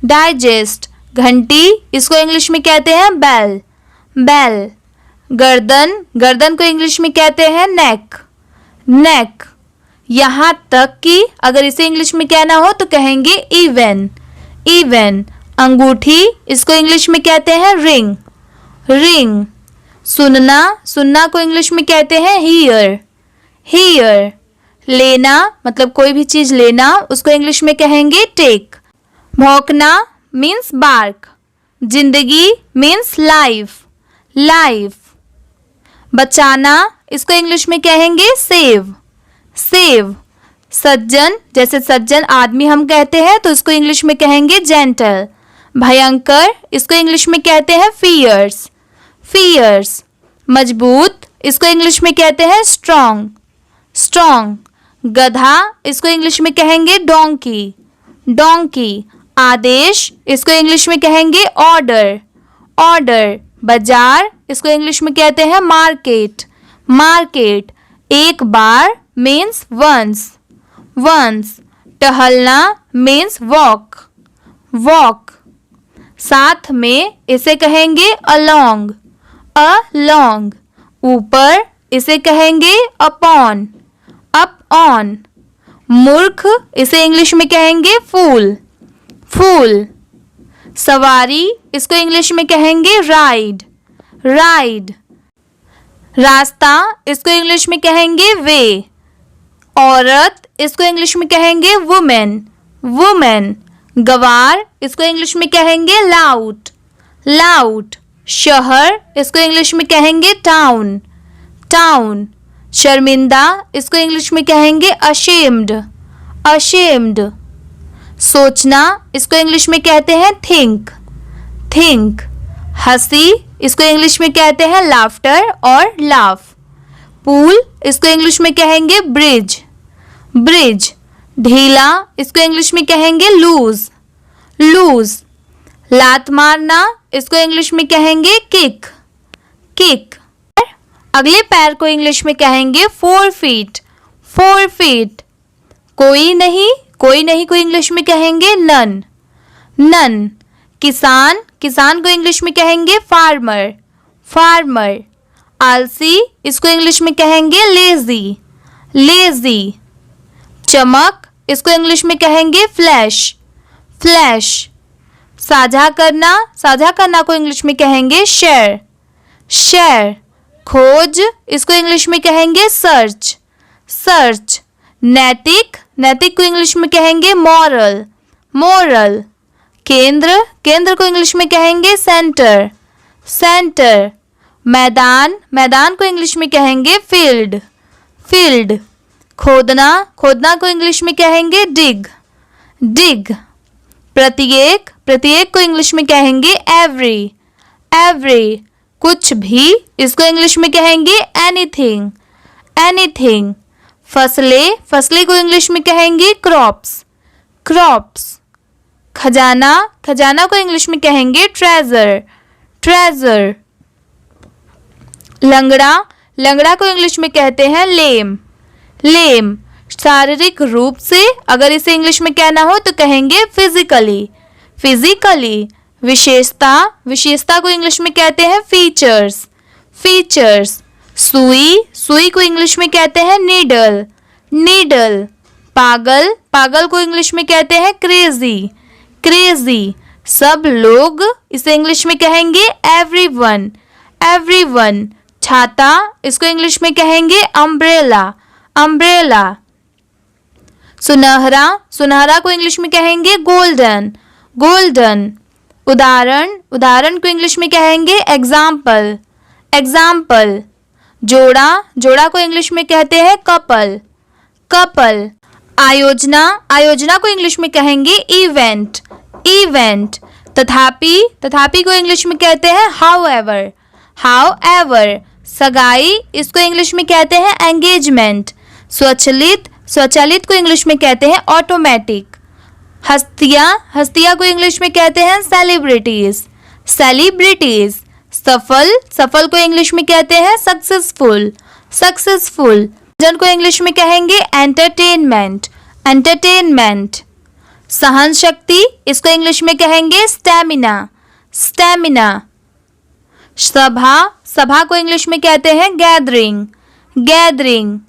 डाइजेस्ट। घंटी, इसको इंग्लिश में कहते हैं बेल, बेल। गर्दन, गर्दन को इंग्लिश में कहते हैं नेक, नेक। यहाँ तक कि अगर इसे इंग्लिश में कहना हो तो कहेंगे इवन, इवन। अंगूठी, इसको इंग्लिश में कहते हैं रिंग, रिंग। सुनना, सुनना को इंग्लिश में कहते हैं हियर, हियर। लेना, मतलब कोई भी चीज़ लेना, उसको इंग्लिश में कहेंगे टेक। भौंकना मीन्स बार्क। जिंदगी मीन्स लाइफ, लाइफ। बचाना, इसको इंग्लिश में कहेंगे सेव, सेव। सज्जन, जैसे सज्जन आदमी हम कहते हैं तो इसको इंग्लिश में कहेंगे जेंटल। भयंकर, इसको इंग्लिश में कहते हैं फियर्स, फियर्स। मजबूत, इसको इंग्लिश में कहते हैं स्ट्रॉन्ग, स्ट्रॉन्ग। गधा, इसको इंग्लिश में कहेंगे डोंकी, डोंकी। आदेश, इसको इंग्लिश में कहेंगे ऑर्डर, ऑर्डर। बाजार, इसको इंग्लिश में कहते हैं मार्केट, मार्केट। एक बार मीन्स वंस, वंस। टहलना मीन्स वॉक, वॉक। साथ में इसे कहेंगे अलोंग, अलोंग। ऊपर इसे कहेंगे अपॉन, अप ऑन। मूर्ख इसे इंग्लिश में कहेंगे फूल, फूल। सवारी इसको इंग्लिश में कहेंगे राइड, राइड। रास्ता इसको इंग्लिश में कहेंगे वे। औरत इसको इंग्लिश में कहेंगे वुमेन, वुमेन। गवार इसको इंग्लिश में कहेंगे लाउट, लाउट। शहर इसको इंग्लिश में कहेंगे टाउन, टाउन। शर्मिंदा इसको इंग्लिश में कहेंगे अशेम्ड, अशेम्ड। सोचना इसको इंग्लिश में कहते हैं थिंक, थिंक। हंसी इसको इंग्लिश में कहते हैं लाफ्टर और लाफ। पूल इसको इंग्लिश में कहेंगे ब्रिज, ब्रिज। ढीला इसको इंग्लिश में कहेंगे लूज, लूज। लात मारना इसको इंग्लिश में कहेंगे किक, किक। अगले पैर को इंग्लिश में कहेंगे 4 फीट, 4 फीट। कोई नहीं, कोई नहीं को इंग्लिश में कहेंगे नन, नन। किसान, किसान को इंग्लिश में कहेंगे फार्मर, फार्मर। आलसी इसको इंग्लिश में कहेंगे लेजी, लेजी। चमक इसको इंग्लिश में कहेंगे फ्लैश, फ्लैश। साझा करना, साझा करना को इंग्लिश में कहेंगे शेयर, शेयर। खोज इसको इंग्लिश में कहेंगे सर्च, सर्च। नैतिक, नैतिक को इंग्लिश में कहेंगे मॉरल, मॉरल। केंद्र, केंद्र को इंग्लिश में कहेंगे सेंटर, सेंटर। मैदान, मैदान को इंग्लिश में कहेंगे फील्ड, फील्ड। खोदना, खोदना को इंग्लिश में कहेंगे डिग, डिग। प्रत्येक, प्रत्येक को इंग्लिश में कहेंगे एवरी, एवरी। कुछ भी इसको इंग्लिश में कहेंगे एनीथिंग, एनीथिंग। फसलें, फसलें को इंग्लिश में कहेंगे क्रॉप्स, क्रॉप्स। खजाना, खजाना को इंग्लिश में कहेंगे ट्रेजर, ट्रेजर। लंगड़ा, लंगड़ा को इंग्लिश में कहते हैं लेम, लेम। शारीरिक रूप से अगर इसे इंग्लिश में कहना हो तो कहेंगे फिजिकली, फिजिकली। विशेषता, विशेषता को इंग्लिश में कहते हैं फीचर्स, फीचर्स। सुई, सुई को इंग्लिश में कहते हैं नीडल, नीडल। पागल, पागल को इंग्लिश में कहते हैं क्रेजी, क्रेजी। सब लोग इसे इंग्लिश में कहेंगे एवरीवन, एवरीवन। छाता इसको इंग्लिश में कहेंगे अम्ब्रेला, अम्ब्रेला। सुनहरा, सुनहरा को इंग्लिश में कहेंगे गोल्डन, गोल्डन। उदाहरण, उदाहरण को इंग्लिश में कहेंगे एग्जाम्पल, एग्जाम्पल। जोड़ा, जोड़ा को इंग्लिश में कहते हैं कपल, कपल। आयोजना, आयोजना को इंग्लिश में कहेंगे इवेंट, इवेंट। तथापि, तथापि को इंग्लिश में कहते हैं हाउएवर, हाउएवर। सगाई इसको इंग्लिश में कहते हैं एंगेजमेंट। स्वचालित, स्वचालित को इंग्लिश में कहते हैं ऑटोमेटिक। हस्तियां, हस्तियां को इंग्लिश में कहते हैं सेलिब्रिटीज, सेलिब्रिटीज। सफल, सफल को इंग्लिश में कहते हैं सक्सेसफुल, सक्सेसफुल। जन को इंग्लिश में कहेंगे एंटरटेनमेंट, एंटरटेनमेंट। सहन शक्ति इसको इंग्लिश में कहेंगे स्टैमिना, स्टैमिना। सभा, सभा को इंग्लिश में कहते हैं गैदरिंग, गैदरिंग।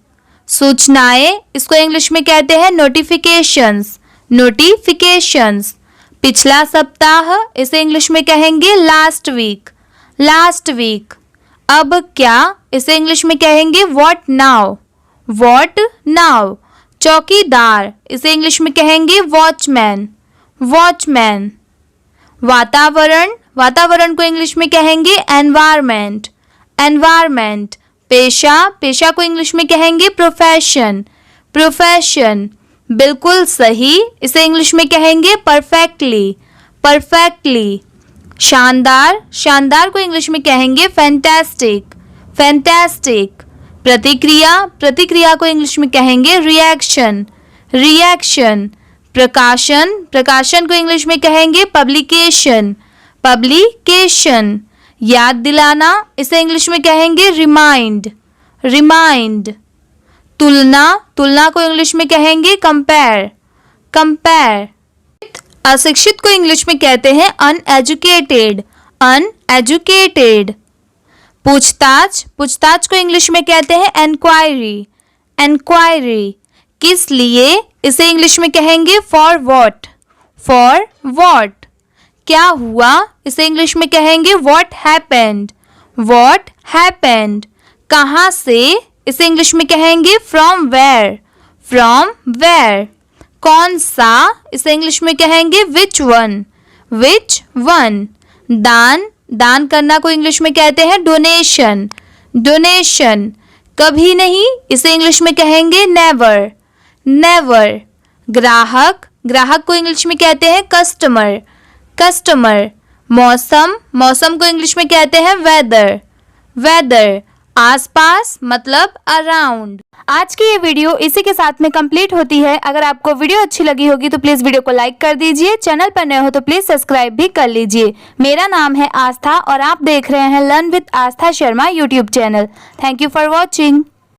सूचनाएं इसको इंग्लिश में कहते हैं नोटिफिकेशंस, नोटिफिकेशंस। पिछला सप्ताह इसे इंग्लिश में कहेंगे लास्ट वीक, लास्ट वीक। अब क्या इसे इंग्लिश में कहेंगे व्हाट नाउ, व्हाट नाउ। चौकीदार इसे इंग्लिश में कहेंगे वॉचमैन, वॉचमैन। वातावरण, वातावरण को इंग्लिश में कहेंगे एनवायरमेंट, एनवायरमेंट। पेशा, पेशा को इंग्लिश में कहेंगे प्रोफेशन, प्रोफेशन। बिल्कुल सही इसे इंग्लिश में कहेंगे परफेक्टली, परफेक्टली। शानदार, शानदार को इंग्लिश में कहेंगे फैंटास्टिक, फैंटास्टिक। प्रतिक्रिया, प्रतिक्रिया को इंग्लिश में कहेंगे रिएक्शन, रिएक्शन। प्रकाशन, प्रकाशन को इंग्लिश में कहेंगे पब्लिकेशन, पब्लिकेशन। याद दिलाना इसे इंग्लिश में कहेंगे रिमाइंड, रिमाइंड। तुलना, तुलना को इंग्लिश में कहेंगे कंपेयर, कंपेयर। अशिक्षित को इंग्लिश में कहते हैं अनएजुकेटेड, अनएजुकेटेड। पूछताछ, पूछताछ को इंग्लिश में कहते हैं एनक्वायरी, एनक्वायरी। किस लिए, इसे इंग्लिश में कहेंगे फॉर व्हाट, फॉर व्हाट। क्या हुआ, इसे इंग्लिश में कहेंगे व्हाट हैपेंड, व्हाट हैपेंड। कहाँ से, इसे इंग्लिश में कहेंगे फ्रॉम वेयर, फ्रॉम वेयर। कौन सा, इसे इंग्लिश में कहेंगे विच वन, विच वन। दान, दान करना को इंग्लिश में कहते हैं डोनेशन, डोनेशन। कभी नहीं, इसे इंग्लिश में कहेंगे नेवर, नेवर। ग्राहक, ग्राहक को इंग्लिश में कहते हैं कस्टमर, कस्टमर। मौसम, मौसम को इंग्लिश में कहते हैं वेदर, वेदर। आसपास मतलब अराउंड। आज की ये वीडियो इसी के साथ में कंप्लीट होती है। अगर आपको वीडियो अच्छी लगी होगी तो प्लीज़ वीडियो को लाइक कर दीजिए। चैनल पर नए हो तो प्लीज़ सब्सक्राइब भी कर लीजिए। मेरा नाम है आस्था और आप देख रहे हैं learn with Aastha Sharma YouTube channel. Thank you for watching.